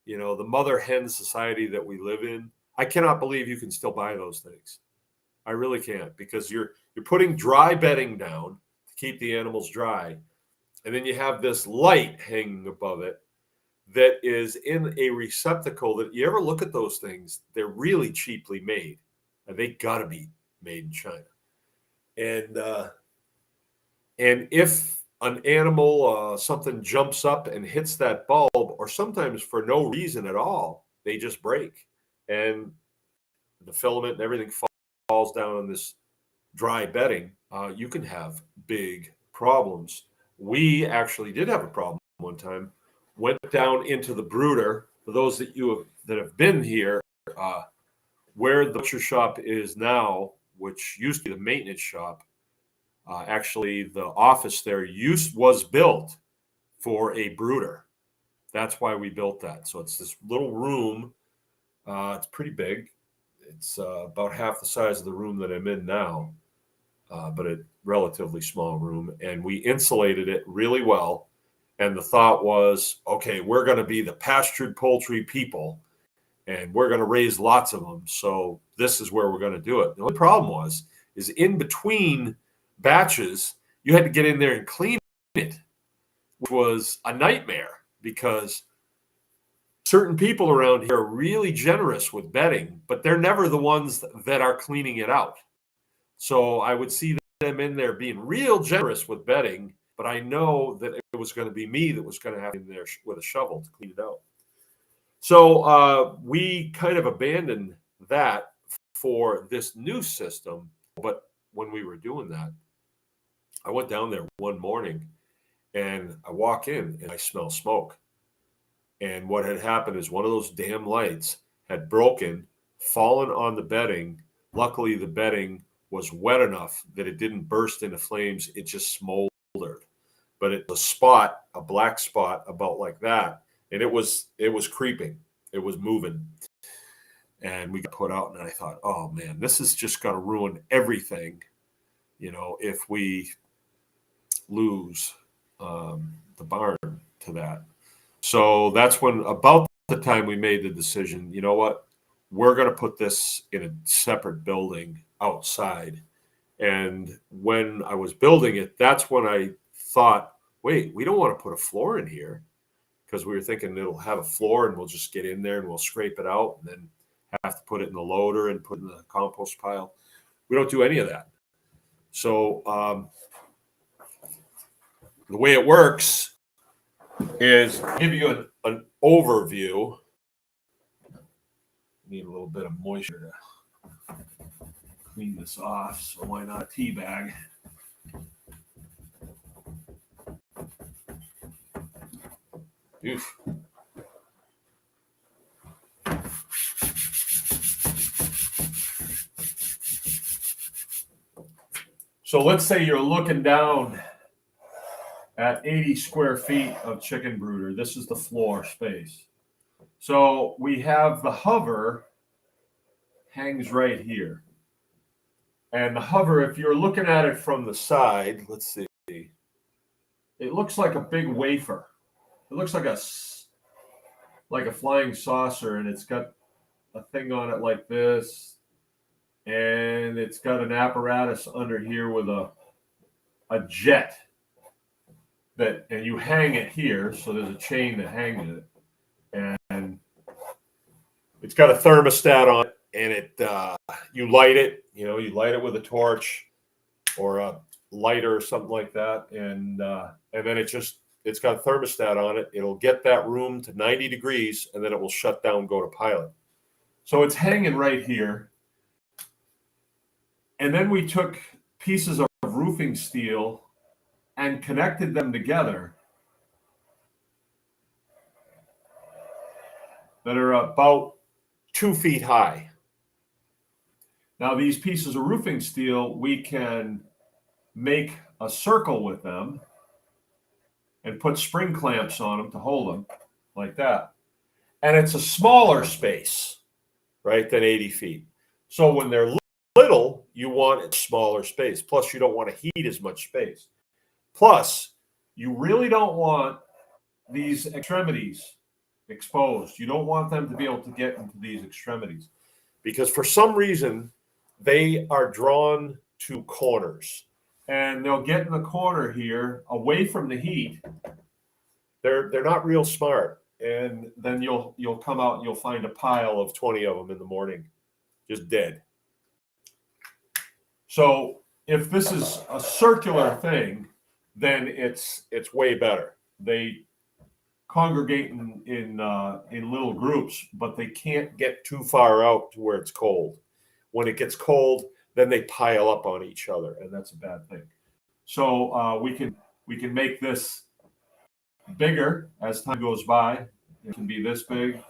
the mother hen society that we live in, I cannot believe you can still buy those things. I really can't, because you're putting dry bedding down to keep the animals dry. And then you have this light hanging above it that is in a receptacle that you ever look at those things, they're really cheaply made. And they got to be made in China. And if an animal, something jumps up and hits that bulb, or sometimes for no reason at all, they just break. And the filament and everything falls down on this dry bedding, you can have big problems. We actually did have a problem one time. Went down into the brooder. For those that have been here, where the butcher shop is now, which used to be the maintenance shop, actually the office there was built for a brooder. That's why we built that. So it's this little room. It's pretty big. It's about half the size of the room that I'm in now, but a relatively small room. And we insulated it really well. And the thought was, okay, we're going to be the pastured poultry people, and we're going to raise lots of them. So this is where we're going to do it. The only problem is in between batches, you had to get in there and clean it, which was a nightmare because certain people around here are really generous with bedding, but they're never the ones that are cleaning it out. So I would see them in there being real generous with bedding, but I know that it was going to be me that was going to have in there with a shovel to clean it out. So we kind of abandoned that for this new system. But when we were doing that, I went down there one morning and I walk in and I smell smoke. And what had happened is one of those damn lights had broken, fallen on the bedding. Luckily, the bedding was wet enough that it didn't burst into flames. It just smoldered. But it was a black spot about like that. And it was creeping. It was moving. And we got put out, and I thought, oh man, this is just going to ruin everything. if we lose the barn to that. So that's when, about the time we made the decision, you know what, we're going to put this in a separate building outside. And when I was building it, that's when I thought, wait, we don't want to put a floor in here, because we were thinking it'll have a floor and we'll just get in there and we'll scrape it out and then have to put it in the loader and put it in the compost pile. We don't do any of that. So the way it works is give you an overview. Need a little bit of moisture to clean this off, so why not a tea bag? Oof. So let's say you're looking down at 80 square feet of chicken brooder. This is the floor space. So we have the hover hangs right here. And the hover, if you're looking at it from the side, let's see, it looks like a big wafer. It looks like a flying saucer, and it's got a thing on it like this, and it's got an apparatus under here with a jet that, and you hang it here, so there's a chain that hangs it, and it's got a thermostat on it, and it you light it, you light it with a torch or a lighter or something like that, and then it's got a thermostat on it. It'll get that room to 90 degrees, and then it will shut down, go to pilot. So it's hanging right here. And then we took pieces of roofing steel and connected them together that are about 2 feet high. Now, these pieces of roofing steel, we can make a circle with them and put spring clamps on them to hold them like that. And it's a smaller space, right, than 80 feet. So when they're little, you want a smaller space. Plus, you don't want to heat as much space. Plus, you really don't want these extremities exposed. You don't want them to be able to get into these extremities, because for some reason, they are drawn to corners. And they'll get in the corner here, away from the heat. They're not real smart. And then you'll come out and you'll find a pile of 20 of them in the morning, just dead. So if this is a circular thing, then it's way better. They congregate in little groups, but they can't get too far out to where it's cold. When it gets cold, then they pile up on each other, and that's a bad thing. So we can make this bigger as time goes by. It can be this big,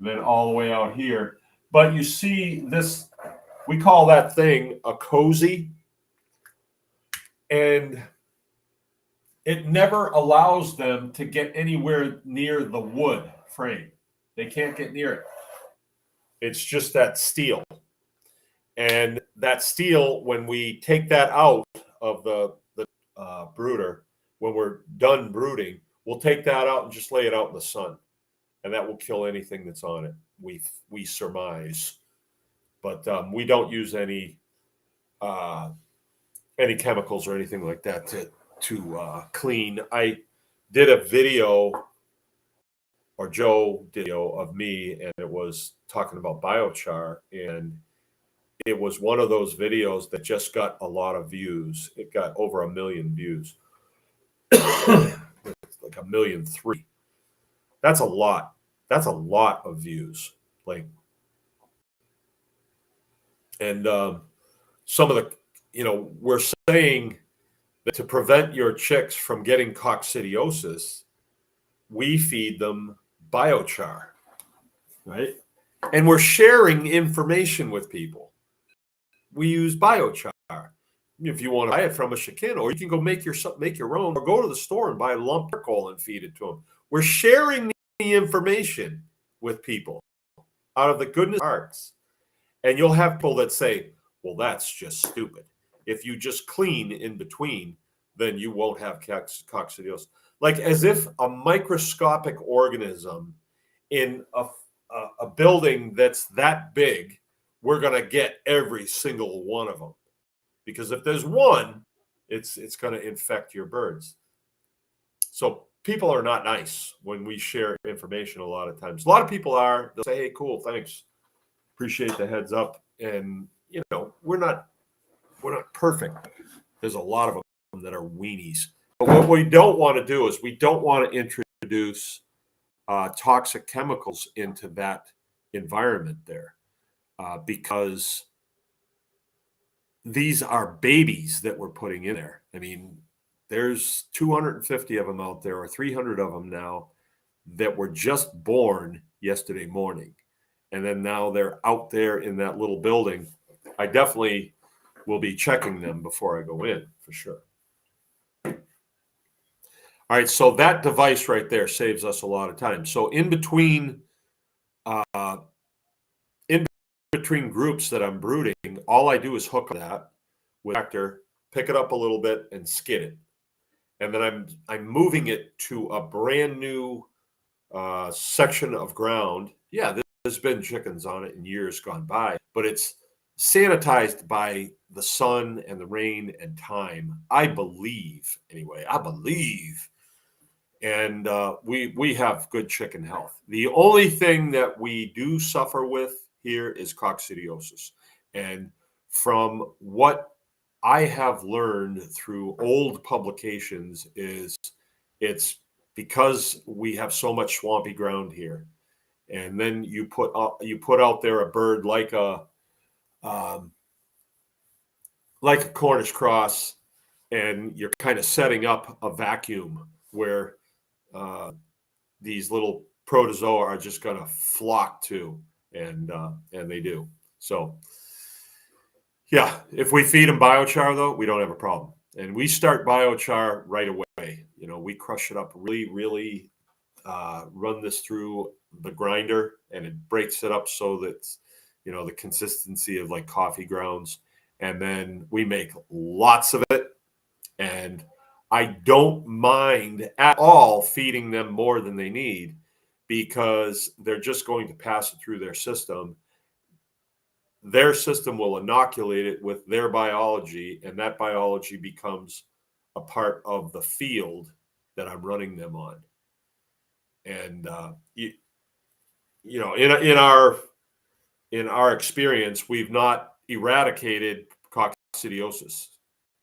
then all the way out here. But you see this, we call that thing a cozy, and it never allows them to get anywhere near the wood frame. They can't get near it. It's just that steel. And that steel, when we take that out of the brooder, when we're done brooding, we'll take that out and just lay it out in the sun, and that will kill anything that's on it. We surmise, but we don't use any chemicals or anything like that to clean. I did a video, or Joe did a video of me, and it was talking about biochar, and it was one of those videos that just got a lot of views. It got over 1 million views. It's like 1.3 million. That's a lot. That's a lot of views. And some of the, we're saying that to prevent your chicks from getting coccidiosis, we feed them biochar, right? And we're sharing information with people. We use biochar. If you want to buy it from a chicken, or you can go make your own, or go to the store and buy a lump of charcoal and feed it to them. We're sharing the information with people out of the goodness of our hearts. And you'll have people that say, well, that's just stupid. If you just clean in between, then you won't have coccidiosis. Like as if a microscopic organism in a building that's that big, we're going to get every single one of them. Because if there's one, it's going to infect your birds. So people are not nice when we share information a lot of times. A lot of people are, they'll say, hey, cool, thanks. Appreciate the heads up. And, you know, we're not perfect. There's a lot of them that are weenies. But what we don't want to do is we don't want to introduce toxic chemicals into that environment there because these are babies that we're putting in there. I mean, there's 250 of them out there, or 300 of them now, that were just born yesterday morning. And then now they're out there in that little building. I definitely will be checking them before I go in, for sure. All right, so that device right there saves us a lot of time. So in between groups that I'm brooding, all I do is hook that with a tractor, pick it up a little bit, and skid it. And then I'm moving it to a brand new section of ground. Yeah, there's been chickens on it in years gone by, but it's sanitized by the sun and the rain and time. I believe, anyway. And we have good chicken health. The only thing that we do suffer with here is coccidiosis. And from what I have learned through old publications is it's because we have so much swampy ground here. And then you put out there a bird like a Cornish cross, and you're kind of setting up a vacuum where these little protozoa are just going to flock to, and they do. So, yeah, if we feed them biochar, though, we don't have a problem. And we start biochar right away. You know, we crush it up really, run this through the grinder, and it breaks it up so that, you know, the consistency of like coffee grounds. And then we make lots of it. And I don't mind at all feeding them more than they need because they're just going to pass it through their system. Their system will inoculate it with their biology, and that biology becomes a part of the field that I'm running them on. And you know, in our experience, we've not eradicated coccidiosis.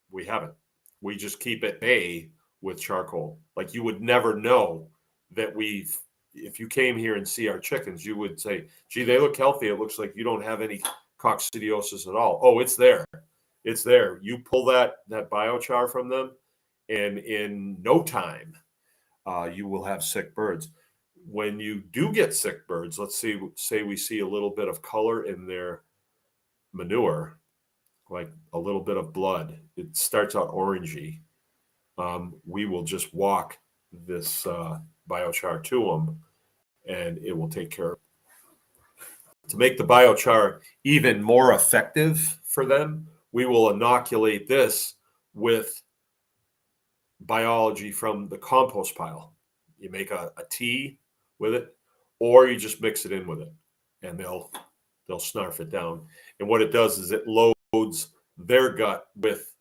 We haven't. We just keep it with charcoal. Like you would never know that if you came here and see our chickens, you would say, gee, they look healthy. It looks like you don't have any coccidiosis at all. Oh, it's there. It's there. You pull that biochar from them, and in no time, you will have sick birds. When you do get sick birds, let's say we see a little bit of color in their manure, like a little bit of blood. It starts out orangey. We will just walk this biochar to them, and it will take care of it. To make the biochar even more effective for them, we will inoculate this with biology from the compost pile. You make a tea with it, or you just mix it in with it, and they'll snarf it down. And what it does is it loads their gut with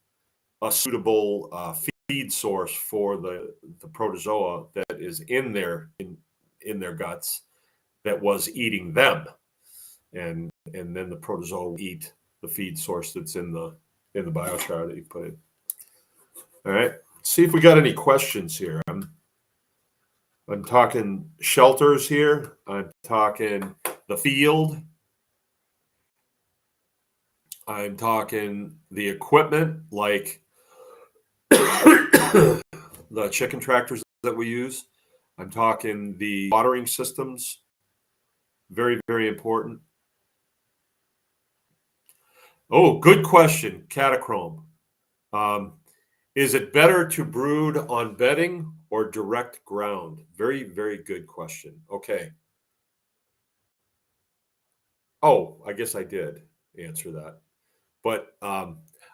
a suitable feed source for the protozoa that is in their guts that was eating them, and then the protozoa will eat the feed source that's in the biochar that you put in. All right, let's see if we got any questions here. I'm talking shelters here. I'm talking the field. I'm talking the equipment, like the chicken tractors that we use. I'm talking the watering systems. Very, very important. Oh, good question, Catachrome. Is it better to brood on bedding or direct ground? Very, very good question. Okay. Oh, I guess I did answer that. But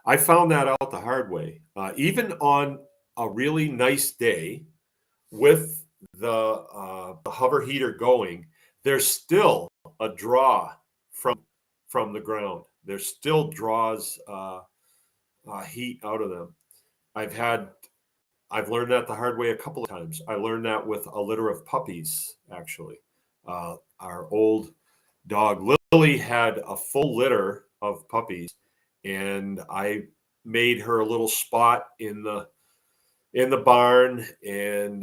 I found that out the hard way. Even on a really nice day with the hover heater going, there's still a draw from the ground. There's still draws heat out of them. I've had I've learned that the hard way a couple of times. I learned that with a litter of puppies, actually. Our old dog Lily had a full litter of puppies, and I made her a little spot in the barn and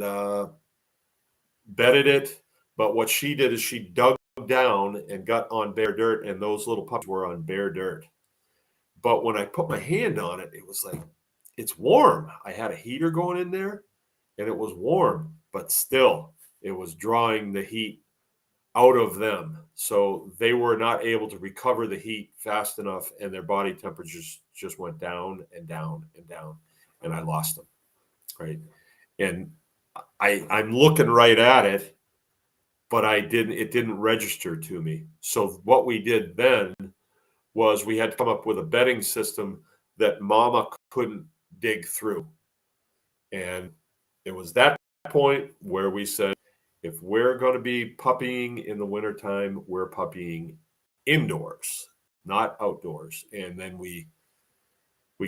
bedded it. But what she did is she dug down and got on bare dirt, and those little puppies were on bare dirt. But when I put my hand on it, it was like, it's warm. I had a heater going in there and it was warm, but still it was drawing the heat out of them. So they were not able to recover the heat fast enough, and their body temperatures just went down and down and down, and I lost them. Right. And I'm looking right at it, but it didn't register to me. So what we did then was we had to come up with a bedding system that mama couldn't dig through. And it was that point where we said, if we're going to be puppying in the wintertime, we're puppying indoors, not outdoors. And then we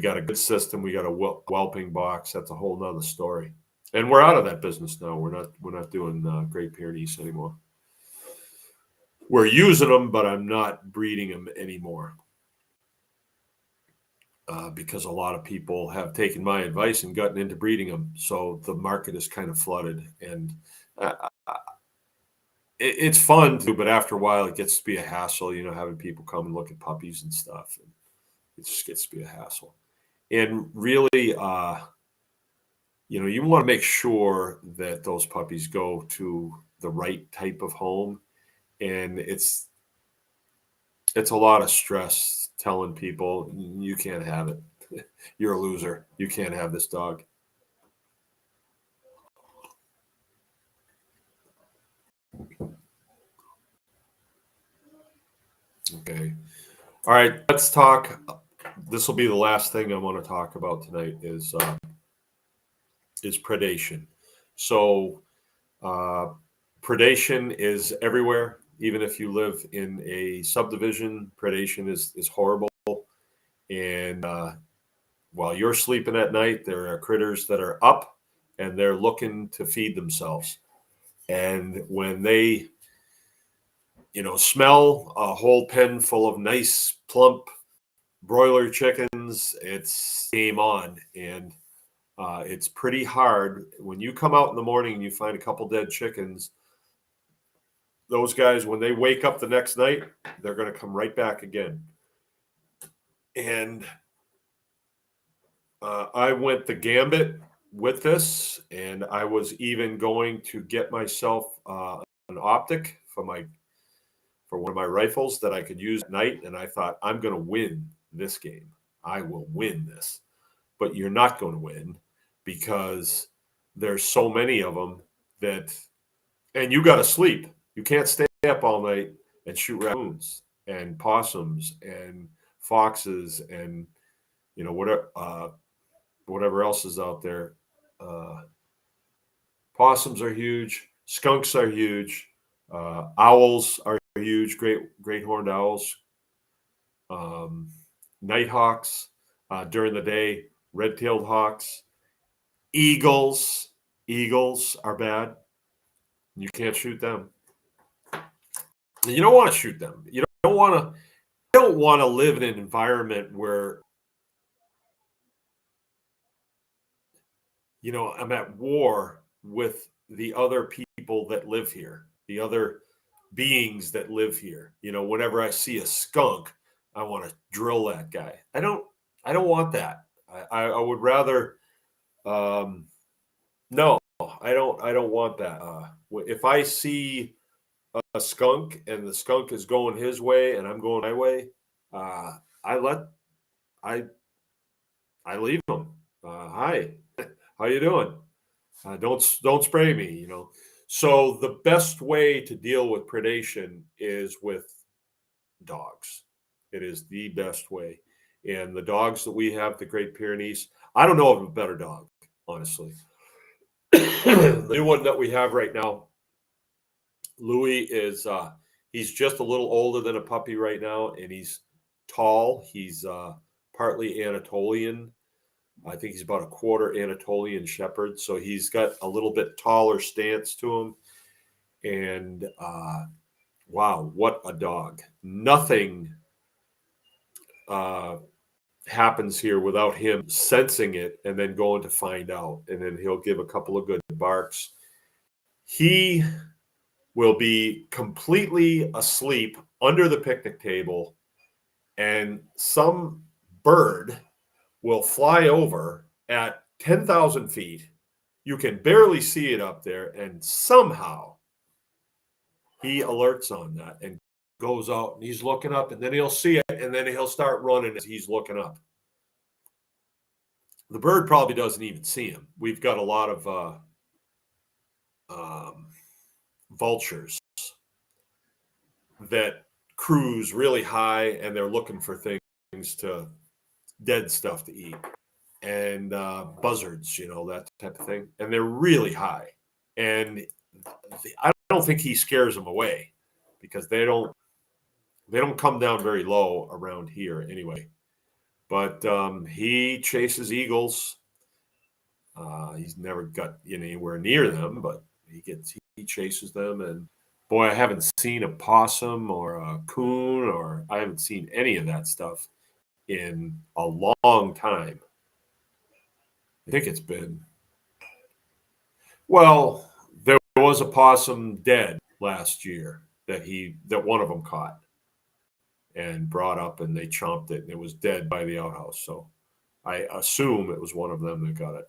got a good system. We got a whelping box. That's a whole nother story. And we're out of that business now. We're not doing Great Pyrenees anymore. We're using them, but I'm not breeding them anymore. Because a lot of people have taken my advice and gotten into breeding them. So the market is kind of flooded, and it's fun too, but after a while it gets to be a hassle, having people come and look at puppies and stuff. And it just gets to be a hassle. And really, you want to make sure that those puppies go to the right type of home. And it's a lot of stress telling people you can't have it. You're a loser. You can't have this dog. Okay. All right. Let's talk. This will be the last thing I want to talk about tonight is predation. So predation is everywhere. Even if you live in a subdivision, predation is horrible. And while you're sleeping at night, there are critters that are up and they're looking to feed themselves. And when they, smell a whole pen full of nice, plump broiler chickens, it's game on. And it's pretty hard. When you come out in the morning and you find a couple dead chickens, those guys, when they wake up the next night, they're going to come right back again. And I went the gambit with this, and I was even going to get myself an optic for one of my rifles that I could use at night. And I thought, I'm going to win this game. I will win this. But you're not going to win because there's so many of them and you got to sleep. You can't stay up all night and shoot raccoons and possums and foxes and whatever else is out there. Possums are huge. Skunks are huge. Owls are huge. Great horned owls. Nighthawks during the day. Red-tailed hawks. Eagles. Eagles are bad. You can't shoot them. You don't want to shoot them. You don't want to live in an environment where I'm at war with the other people that live here, the other beings that live here. Whenever I see a skunk, I want to drill that guy. I don't want that. I would rather no, I don't want that. If I see a skunk and the skunk is going his way and I'm going my way, I leave him. Hi, how you doing? Don't spray me. So the best way to deal with predation is with dogs. It is the best way. And the dogs that we have, the Great Pyrenees, I don't know of a better dog, honestly. The new one that we have right now, Louis, is he's just a little older than a puppy right now, and he's tall. He's partly Anatolian. I think he's about a quarter Anatolian Shepherd, so he's got a little bit taller stance to him. And wow, what a dog! Nothing happens here without him sensing it and then going to find out, and then he'll give a couple of good barks. He will be completely asleep under the picnic table, and some bird will fly over at 10,000 feet. You can barely see it up there, and somehow he alerts on that and goes out, and he's looking up, and then he'll see it, and then he'll start running as he's looking up. The bird probably doesn't even see him. We've got a lot of vultures that cruise really high, and they're looking for things to dead stuff to eat, and buzzards, that type of thing, and they're really high. And I don't think he scares them away, because they don't come down very low around here anyway. But he chases eagles. He's never got anywhere near them, but he chases them. And boy, I haven't seen a possum or a coon, or I haven't seen any of that stuff in a long time. I think it's been, well, there was a possum dead last year that one of them caught and brought up, and they chomped it, and it was dead by the outhouse. So I assume it was one of them that got it.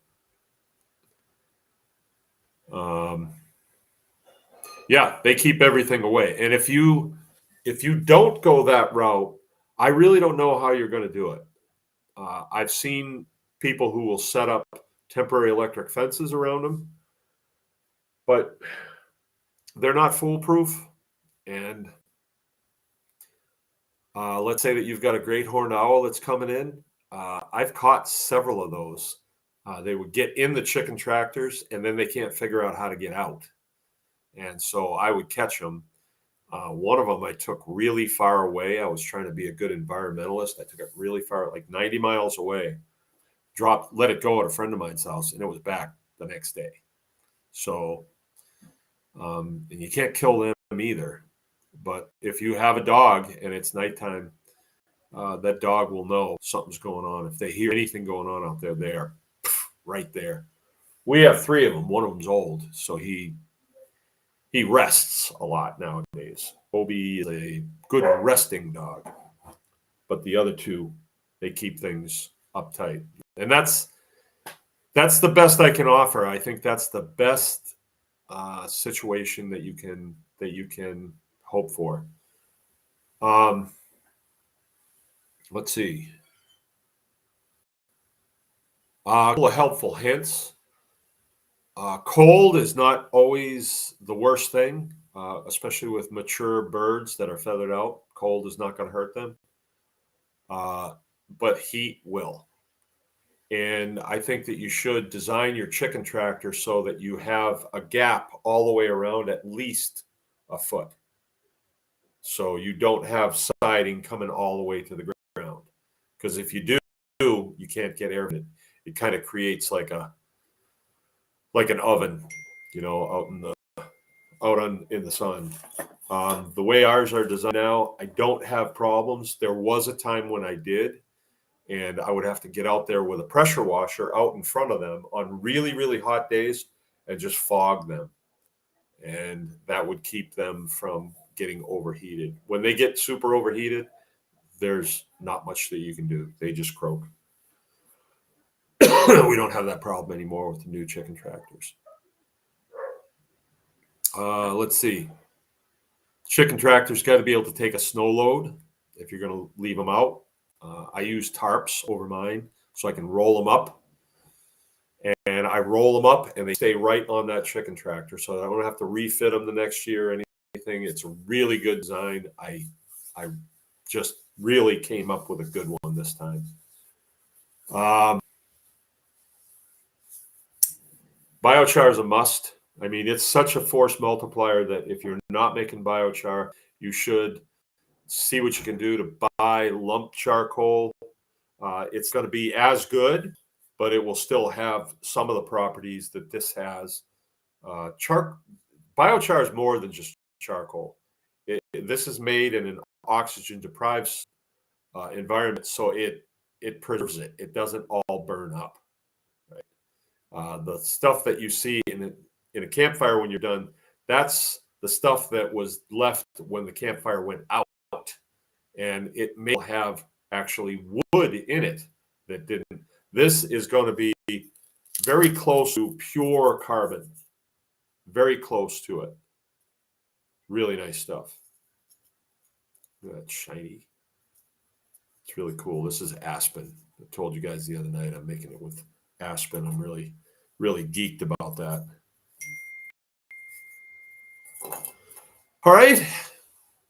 Yeah, they keep everything away. And if you don't go that route, I really don't know how you're going to do it. I've seen people who will set up temporary electric fences around them, but they're not foolproof. And let's say that you've got a great horned owl that's coming in. I've caught several of those. They would get in the chicken tractors, and then they can't figure out how to get out. And so I would catch them. One of them I took really far away. I was trying to be a good environmentalist. I took it really far, like 90 miles away, let it go at a friend of mine's house, and it was back the next day. So, and you can't kill them either. But if you have a dog and it's nighttime, that dog will know something's going on. If they hear anything going on out there, they're right there. We have 3 of them. One of them's old, so he rests a lot nowadays. Obi is a good resting dog, but the other 2, they keep things uptight, and that's the best I can offer. I think that's the best situation that you can hope for. Let's see. A couple of helpful hints. Cold is not always the worst thing, especially with mature birds that are feathered out. Cold is not going to hurt them, but heat will. And I think that you should design your chicken tractor so that you have a gap all the way around, at least a foot. So you don't have siding coming all the way to the ground. Because if you do, you can't get air in it. It kind of creates like an oven, out in the sun. The way ours are designed now, I don't have problems. There was a time when I did, and I would have to get out there with a pressure washer out in front of them on really, really hot days and just fog them. And that would keep them from getting overheated. When they get super overheated, there's not much that you can do. They just croak. We don't have that problem anymore with the new chicken tractors. Let's see. Chicken tractors got to be able to take a snow load if you're going to leave them out. I use tarps over mine so I can roll them up. And I roll them up, and they stay right on that chicken tractor, so I don't have to refit them the next year or anything. It's a really good design. I just really came up with a good one this time. Biochar is a must. I mean, it's such a force multiplier that if you're not making biochar, you should see what you can do to buy lump charcoal. It's going to be as good, but it will still have some of the properties that this has. Biochar is more than just charcoal. This is made in an oxygen deprived environment, so it preserves it. It doesn't all burn up. Right? The stuff that you see in a campfire when you're done, that's the stuff that was left when the campfire went out, and it may have actually wood in it that didn't. This is going to be very close to pure carbon, very close to it. Really nice stuff. Look at that shiny. It's really cool. This is aspen. I told you guys the other night I'm making it with aspen. I'm really, really geeked about that. All right.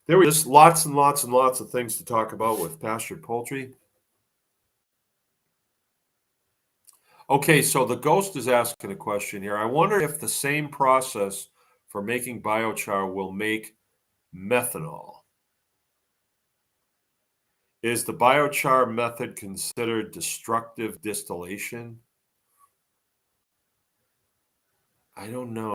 There we go. Just lots and lots and lots of things to talk about with pastured poultry. Okay, so the ghost is asking a question here. I wonder if the same process for making biochar will make methanol. Is the biochar method considered destructive distillation? I don't know.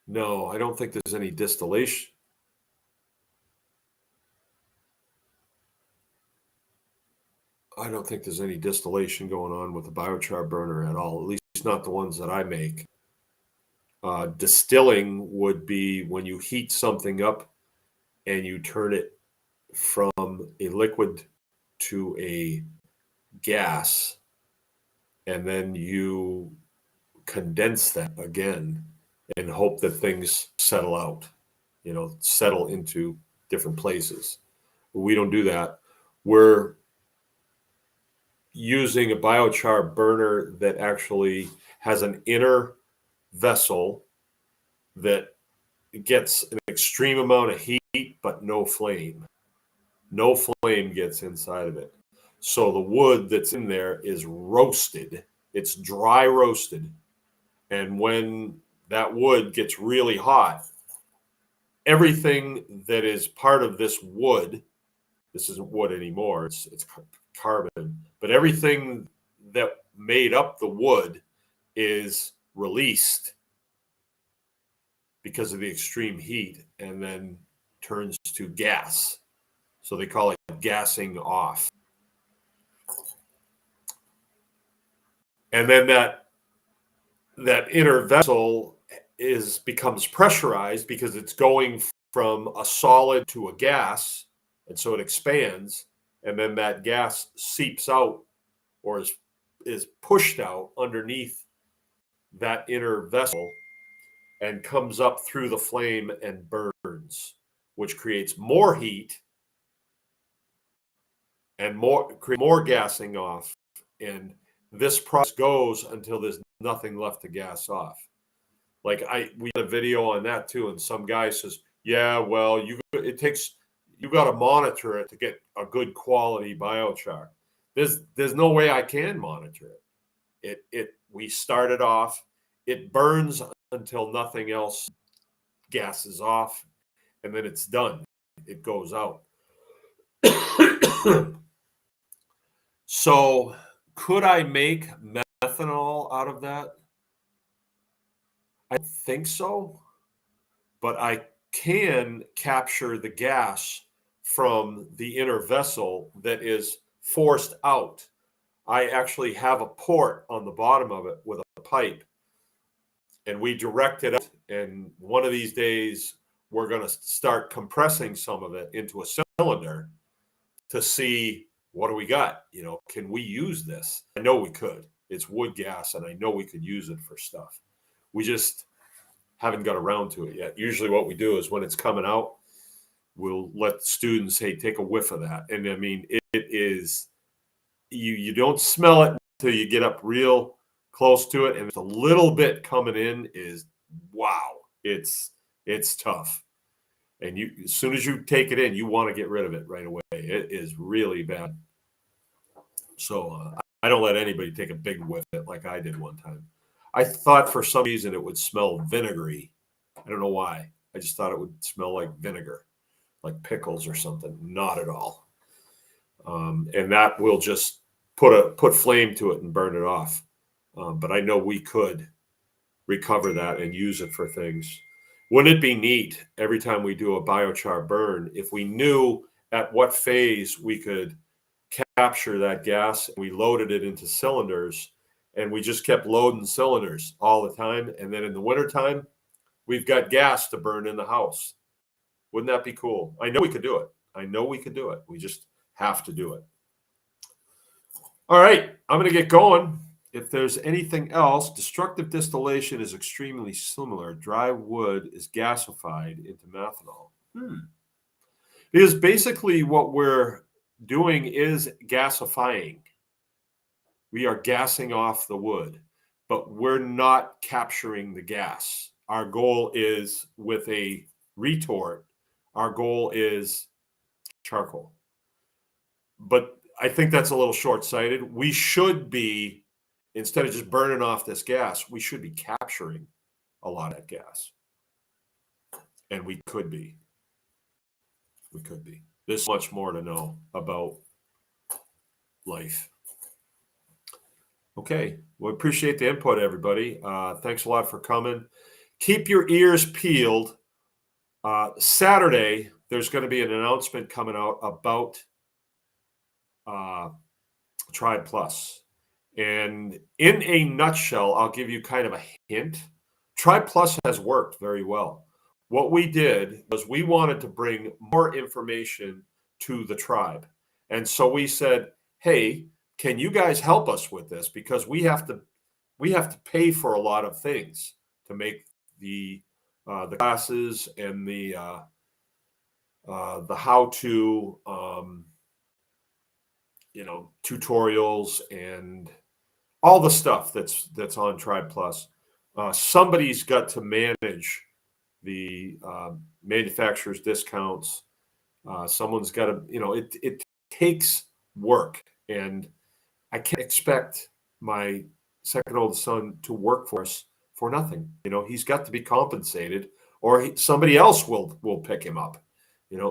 No, I don't think there's any distillation. I don't think there's any distillation going on with the biochar burner at all, at least not the ones that I make. Distilling would be when you heat something up and you turn it from a liquid to a gas, and then you condense that again and hope that things settle out, settle into different places. We don't do that. We're using a biochar burner that actually has an inner vessel that gets an extreme amount of heat, but no flame. No flame gets inside of it. So the wood that's in there is roasted. It's dry roasted. And when that wood gets really hot, everything that is part of this wood, this isn't wood anymore, it's carbon, but everything that made up the wood is released because of the extreme heat and then turns to gas. So they call it gassing off. And then that inner vessel becomes pressurized because it's going from a solid to a gas, and so it expands, and then that gas seeps out or is pushed out underneath that inner vessel and comes up through the flame and burns, which creates more heat and more gassing off. And this process goes until there's nothing left to gas off. Like we had a video on that too, and some guy says, "Yeah, well, you got to monitor it to get a good quality biochar." There's no way I can monitor it. We started off, it burns until nothing else gases off, and then it's done. It goes out. So, could I make methanol out of that? I think so, but I can capture the gas from the inner vessel that is forced out. I actually have a port on the bottom of it with a pipe, and we direct it out. And one of these days, we're going to start compressing some of it into a cylinder to see what do we got. Can we use this? I know we could. It's wood gas, and I know we could use it for stuff. We just haven't got around to it yet. Usually what we do is when it's coming out, we'll let students, hey, take a whiff of that. And I mean, it is, you don't smell it until you get up real close to it, and it's a little bit coming in is wow. It's tough. And you, as soon as you take it in, you want to get rid of it right away. It is really bad. So I don't let anybody take a big whiff of it like I did one time. I thought for some reason it would smell vinegary. I don't know why. I just thought it would smell like vinegar, like pickles or something. Not at all. And that will just put flame to it and burn it off. But I know we could recover that and use it for things. Wouldn't it be neat every time we do a biochar burn if we knew at what phase we could capture that gas and we loaded it into cylinders and we just kept loading cylinders all the time, and then in the wintertime we've got gas to burn in the house. Wouldn't that be cool? I know we could do it. I know we could do it. We just have to do it. All right, I'm going to get going. If there's anything else, destructive distillation is extremely similar. Dry wood is gasified into methanol. Because basically what we're doing is gasifying. We are gassing off the wood, but we're not capturing the gas. Our goal is with a retort, our goal is charcoal. But I think that's a little short-sighted. We should be, instead of just burning off this gas, we should be capturing a lot of that gas. And we could be. We could be. There's much more to know about life. Okay. Well, appreciate the input, everybody. Thanks a lot for coming. Keep your ears peeled. Saturday, there's going to be an announcement coming out about Tribe Plus. And in a nutshell, I'll give you kind of a hint. Tribe Plus has worked very well. What we did was we wanted to bring more information to the tribe. And so we said, hey, can you guys help us with this? Because we have to pay for a lot of things to make the classes and the how-to tutorials and all the stuff that's on Tribe Plus. Somebody's got to manage the manufacturer's discounts. Someone's got to, it takes work, and I can't expect my second oldest son to work for us for nothing. He's got to be compensated, or somebody else will pick him up.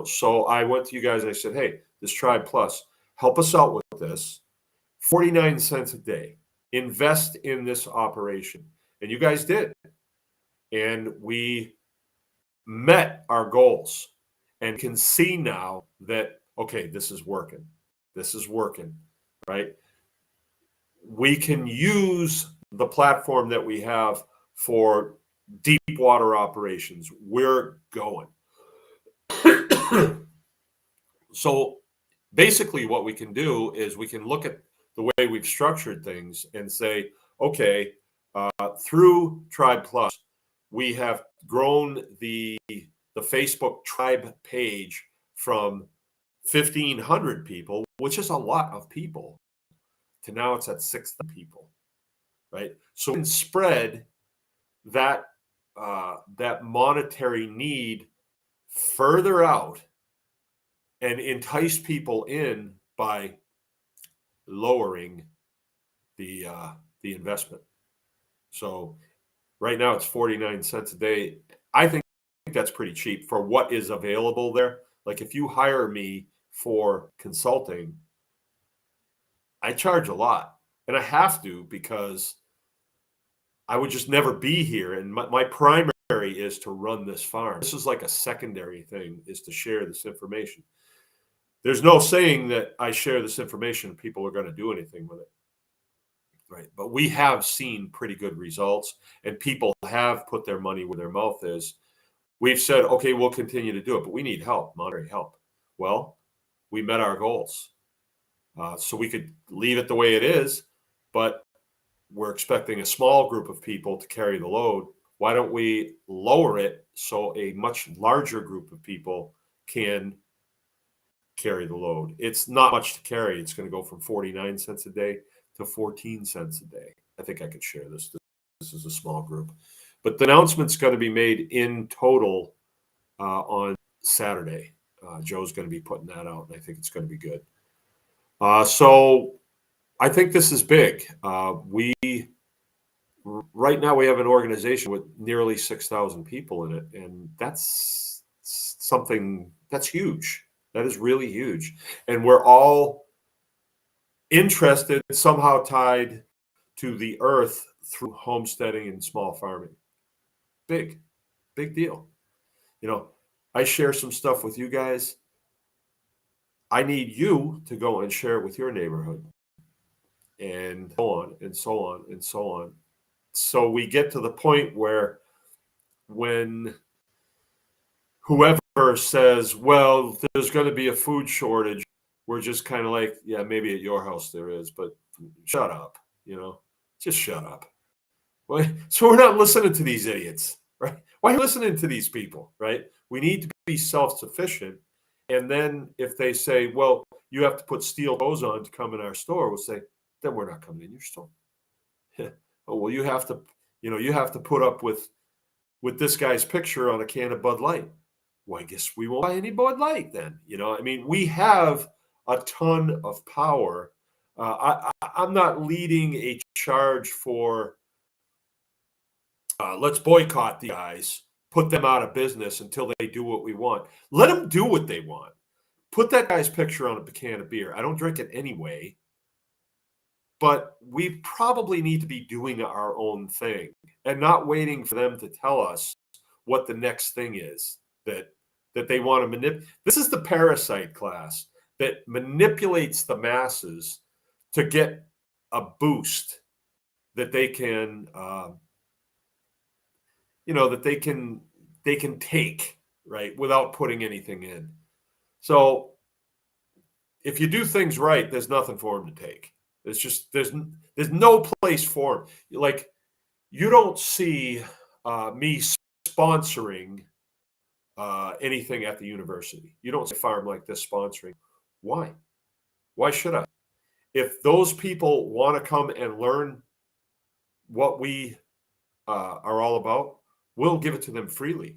So I went to you guys and I said, hey, this Tribe Plus, help us out with this. 49 cents a day. Invest in this operation. And you guys did. And we met our goals and can see now that, okay, this is working. This is working, right? We can use the platform that we have for deep water operations. We're going. So basically what we can do is we can look at the way we've structured things and say, okay, through Tribe Plus, we have grown the Facebook tribe page from 1,500 people, which is a lot of people, to now it's at 6,000 people, right? So we can spread that monetary need further out and entice people in by lowering the investment. So right now it's 49 cents a day. I think that's pretty cheap for what is available there. Like if you hire me for consulting, I charge a lot, and I have to because I would just never be here. And my primary is to run this farm. This is like a secondary thing, is to share this information. There's no saying that I share this information and people are going to do anything with it. Right. But we have seen pretty good results, and people have put their money where their mouth is. We've said, okay, we'll continue to do it, but we need help, monetary help. Well, we met our goals. So we could leave it the way it is, but we're expecting a small group of people to carry the load. Why don't we lower it so a much larger group of people can carry the load? It's not much to carry. It's going to go from 49 cents a day to 14 cents a day. I think I could share this. This is a small group. But the announcement's going to be made in total on Saturday. Joe's going to be putting that out, and I think it's going to be good. So I think this is big. Right now we have an organization with nearly 6,000 people in it, and that's something that's huge. That is really huge. And we're all interested, somehow tied to the earth through homesteading and small farming. Big deal. I share some stuff with you guys. I need you to go and share it with your neighborhood, and so on and so on and so on. So we get to the point where when whoever says, well, there's going to be a food shortage, we're just kind of like, yeah, maybe at your house there is, but shut up, just shut up. So we're not listening to these idiots, right? Why are you listening to these people, right? We need to be self-sufficient. And then if they say, well, you have to put steel toes on to come in our store, we'll say, then we're not coming in your store. Oh, well, you have to put up with this guy's picture on a can of Bud Light. Well, I guess we won't buy any Bud Light then. We have a ton of power. I'm not leading a charge for let's boycott the guys, put them out of business until they do what we want. Let them do what they want. Put that guy's picture on a can of beer. I don't drink it anyway. But we probably need to be doing our own thing and not waiting for them to tell us what the next thing is that they want to manipulate. This is the parasite class that manipulates the masses to get a boost that they can, that they can take, right, without putting anything in. So if you do things right, there's nothing for them to take. It's just there's no place for them. Like, you don't see me sponsoring anything at the university. You don't see a farm like this sponsoring. Why? Why should I? If those people want to come and learn what we are all about, we'll give it to them freely.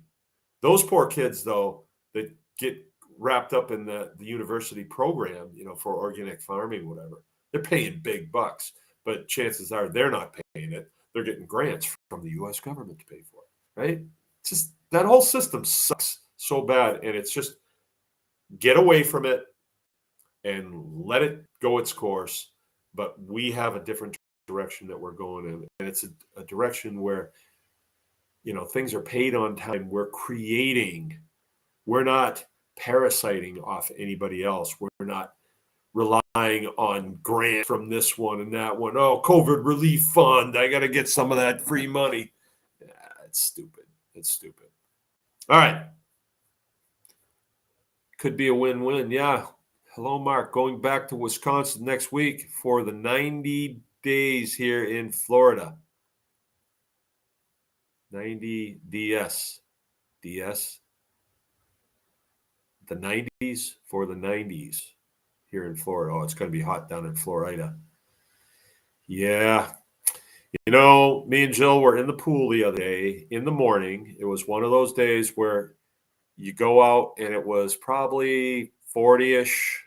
Those poor kids, though, that get wrapped up in the university program, for organic farming, whatever, they're paying big bucks, but chances are they're not paying it. They're getting grants from the U.S. government to pay for it, right? It's just that whole system sucks so bad, and it's just get away from it and let it go its course. But we have a different direction that we're going in, and it's a direction where things are paid on time. We're creating. We're not parasiting off anybody else. We're not relying on grant from this one and that one. Oh, COVID relief fund. I got to get some of that free money. Yeah, it's stupid. It's stupid. All right. Could be a win-win. Yeah. Hello, Mark. Going back to Wisconsin next week for the 90 days here in Florida. 90 DS. DS. The 90s for the 90s here in Florida. Oh, it's going to be hot down in Florida. Yeah. Me and Jill were in the pool the other day in the morning. It was one of those days where you go out and it was probably 40-ish.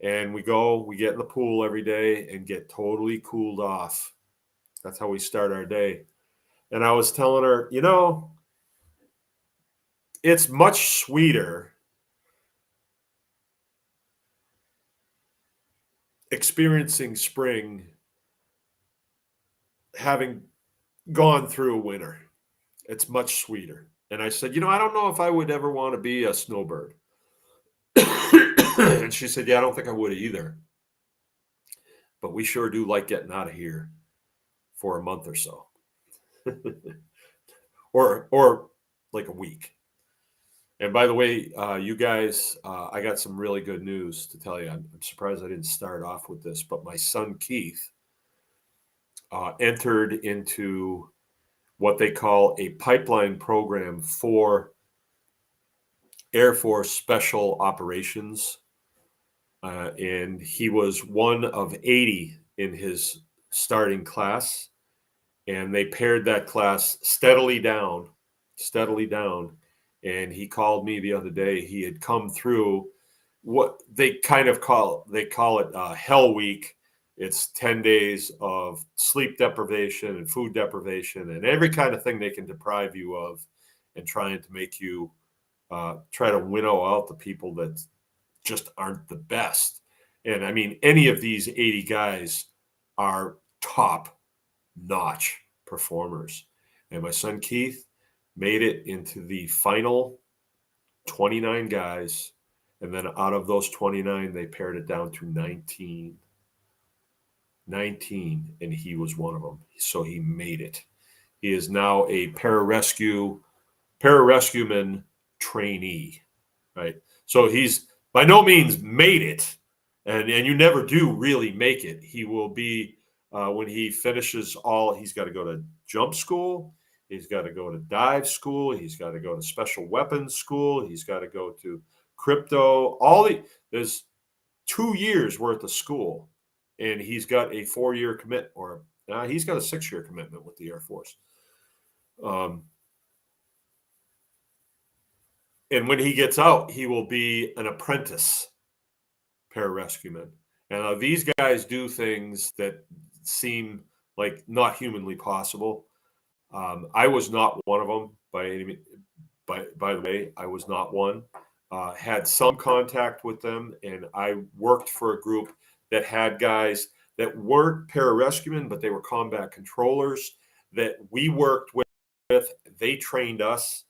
And we get in the pool every day and get totally cooled off. That's how we start our day. And I was telling her, it's much sweeter experiencing spring having gone through a winter. It's much sweeter. And I said, I don't know if I would ever want to be a snowbird. And she said, yeah, I don't think I would either. But we sure do like getting out of here for a month or so. or like a week. And by the way, you guys, I got some really good news to tell you. I'm surprised I didn't start off with this, but my son Keith entered into what they call a pipeline program for Air Force Special Operations. And he was one of 80 in his starting class, and they pared that class steadily down. And he called me the other day. He had come through what they call it Hell Week. It's 10 days of sleep deprivation and food deprivation and every kind of thing they can deprive you of, and trying to make you try to winnow out the people that just aren't the best. And I mean, any of these 80 guys are top notch performers. And my son Keith made it into the final 29 guys. And then out of those 29, they pared it down to 19. And he was one of them. So he made it. He is now a pararescueman trainee, right? So he's by no means made it, and you never do really make it. He will be when he finishes all. He's got to go to jump school. He's got to go to dive school. He's got to go to special weapons school. He's got to go to crypto. There's 2 years worth of school, and he's got a 4-year commit, or he's got a 6-year commitment with the Air Force. And when he gets out, he will be an apprentice pararescueman. And these guys do things that seem like not humanly possible. I was not one of them by the way. I was not one. Had some contact with them, and I worked for a group that had guys that weren't pararescuemen, but they were combat controllers that we worked with. They trained us,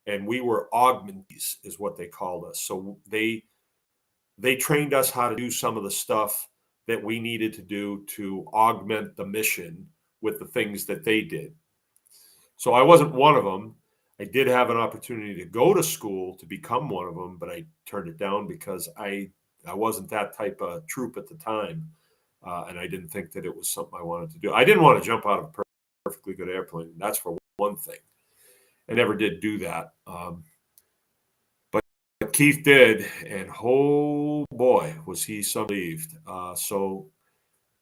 and we were augmentees, is what they called us. So they trained us how to do some of the stuff that we needed to do to augment the mission with the things that they did. So I wasn't one of them. I did have an opportunity to go to school to become one of them, but I turned it down because I wasn't that type of troop at the time, and I didn't think that it was something I wanted to do. I didn't want to jump out of a perfectly good airplane. That's for one thing. I never did do that. But Keith did, and oh boy, was he believed. So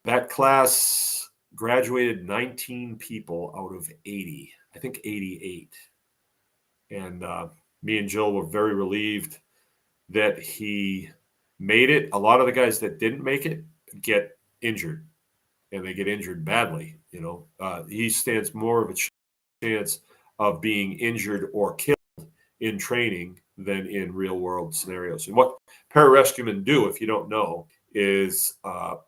that class graduated 19 people out of 80, I think 88. And me and Jill were very relieved that he made it. A lot of the guys that didn't make it get injured, and they get injured badly. He stands more of a chance of being injured or killed in training than in real world scenarios. And what pararescuemen do, if you don't know, is over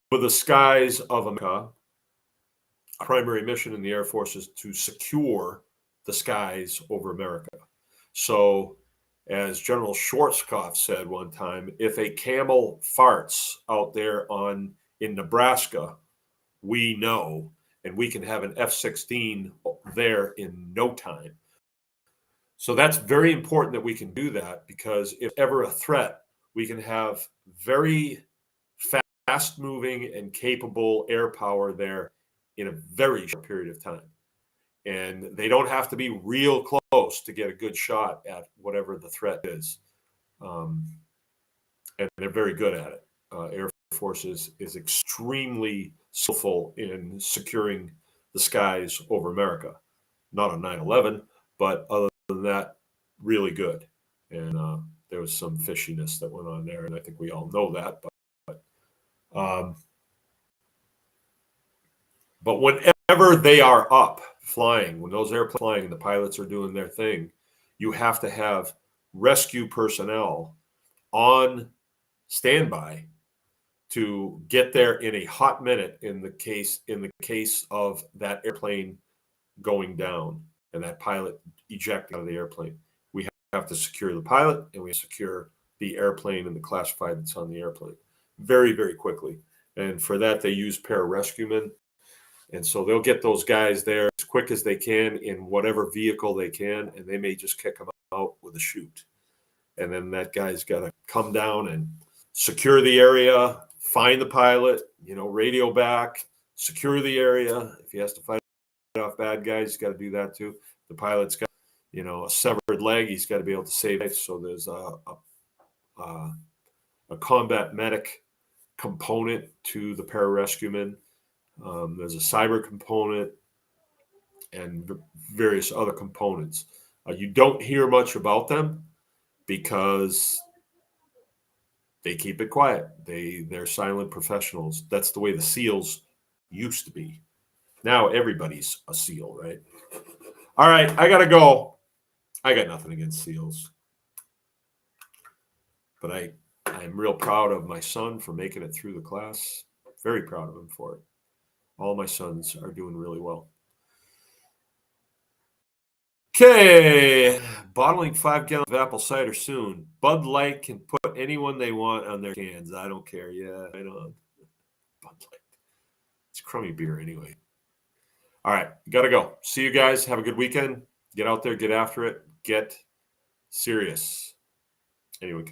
the skies of America, a primary mission in the Air Force is to secure the skies over America. So as General Schwarzkopf said one time, if a camel farts out there in Nebraska, we know, and we can have an F-16 there in no time. So that's very important that we can do that, because if ever a threat, we can have very fast-moving and capable air power there in a very short period of time. And they don't have to be real close to get a good shot at whatever the threat is. And they're very good at it. Air Force is extremely skillful in securing the skies over America. Not on 9/11, but other than that, really good. And there was some fishiness that went on there, and I think we all know that. But whenever they are up flying, when those airplanes are flying and the pilots are doing their thing, you have to have rescue personnel on standby to get there in a hot minute in the case of that airplane going down and that pilot ejecting out of the airplane. We have to secure the pilot, and we secure the airplane and the classified that's on the airplane very, very quickly. And for that, they use pararescuemen. And so they'll get those guys there as quick as they can in whatever vehicle they can, and they may just kick them out with a chute. And then that guy's got to come down and secure the area, find the pilot, radio back, secure the area. If he has to fight off bad guys, he's got to do that too. The pilot's got, a severed leg. He's got to be able to save life. So there's a combat medic component to the pararescuemen. There's a cyber component and various other components. You don't hear much about them because they keep it quiet. They're silent professionals. That's the way the SEALs used to be. Now everybody's a SEAL, right? All right, I gotta go. I got nothing against SEALs, but I'm real proud of my son for making it through the class. Very proud of him for it. All my sons are doing really well. Okay, bottling 5 gallons of apple cider soon. Bud Light can put anyone they want on their cans. I don't care. Yeah, I know. Bud Light. It's crummy beer anyway. All right, gotta go. See you guys. Have a good weekend. Get out there, get after it, get serious. Anyway.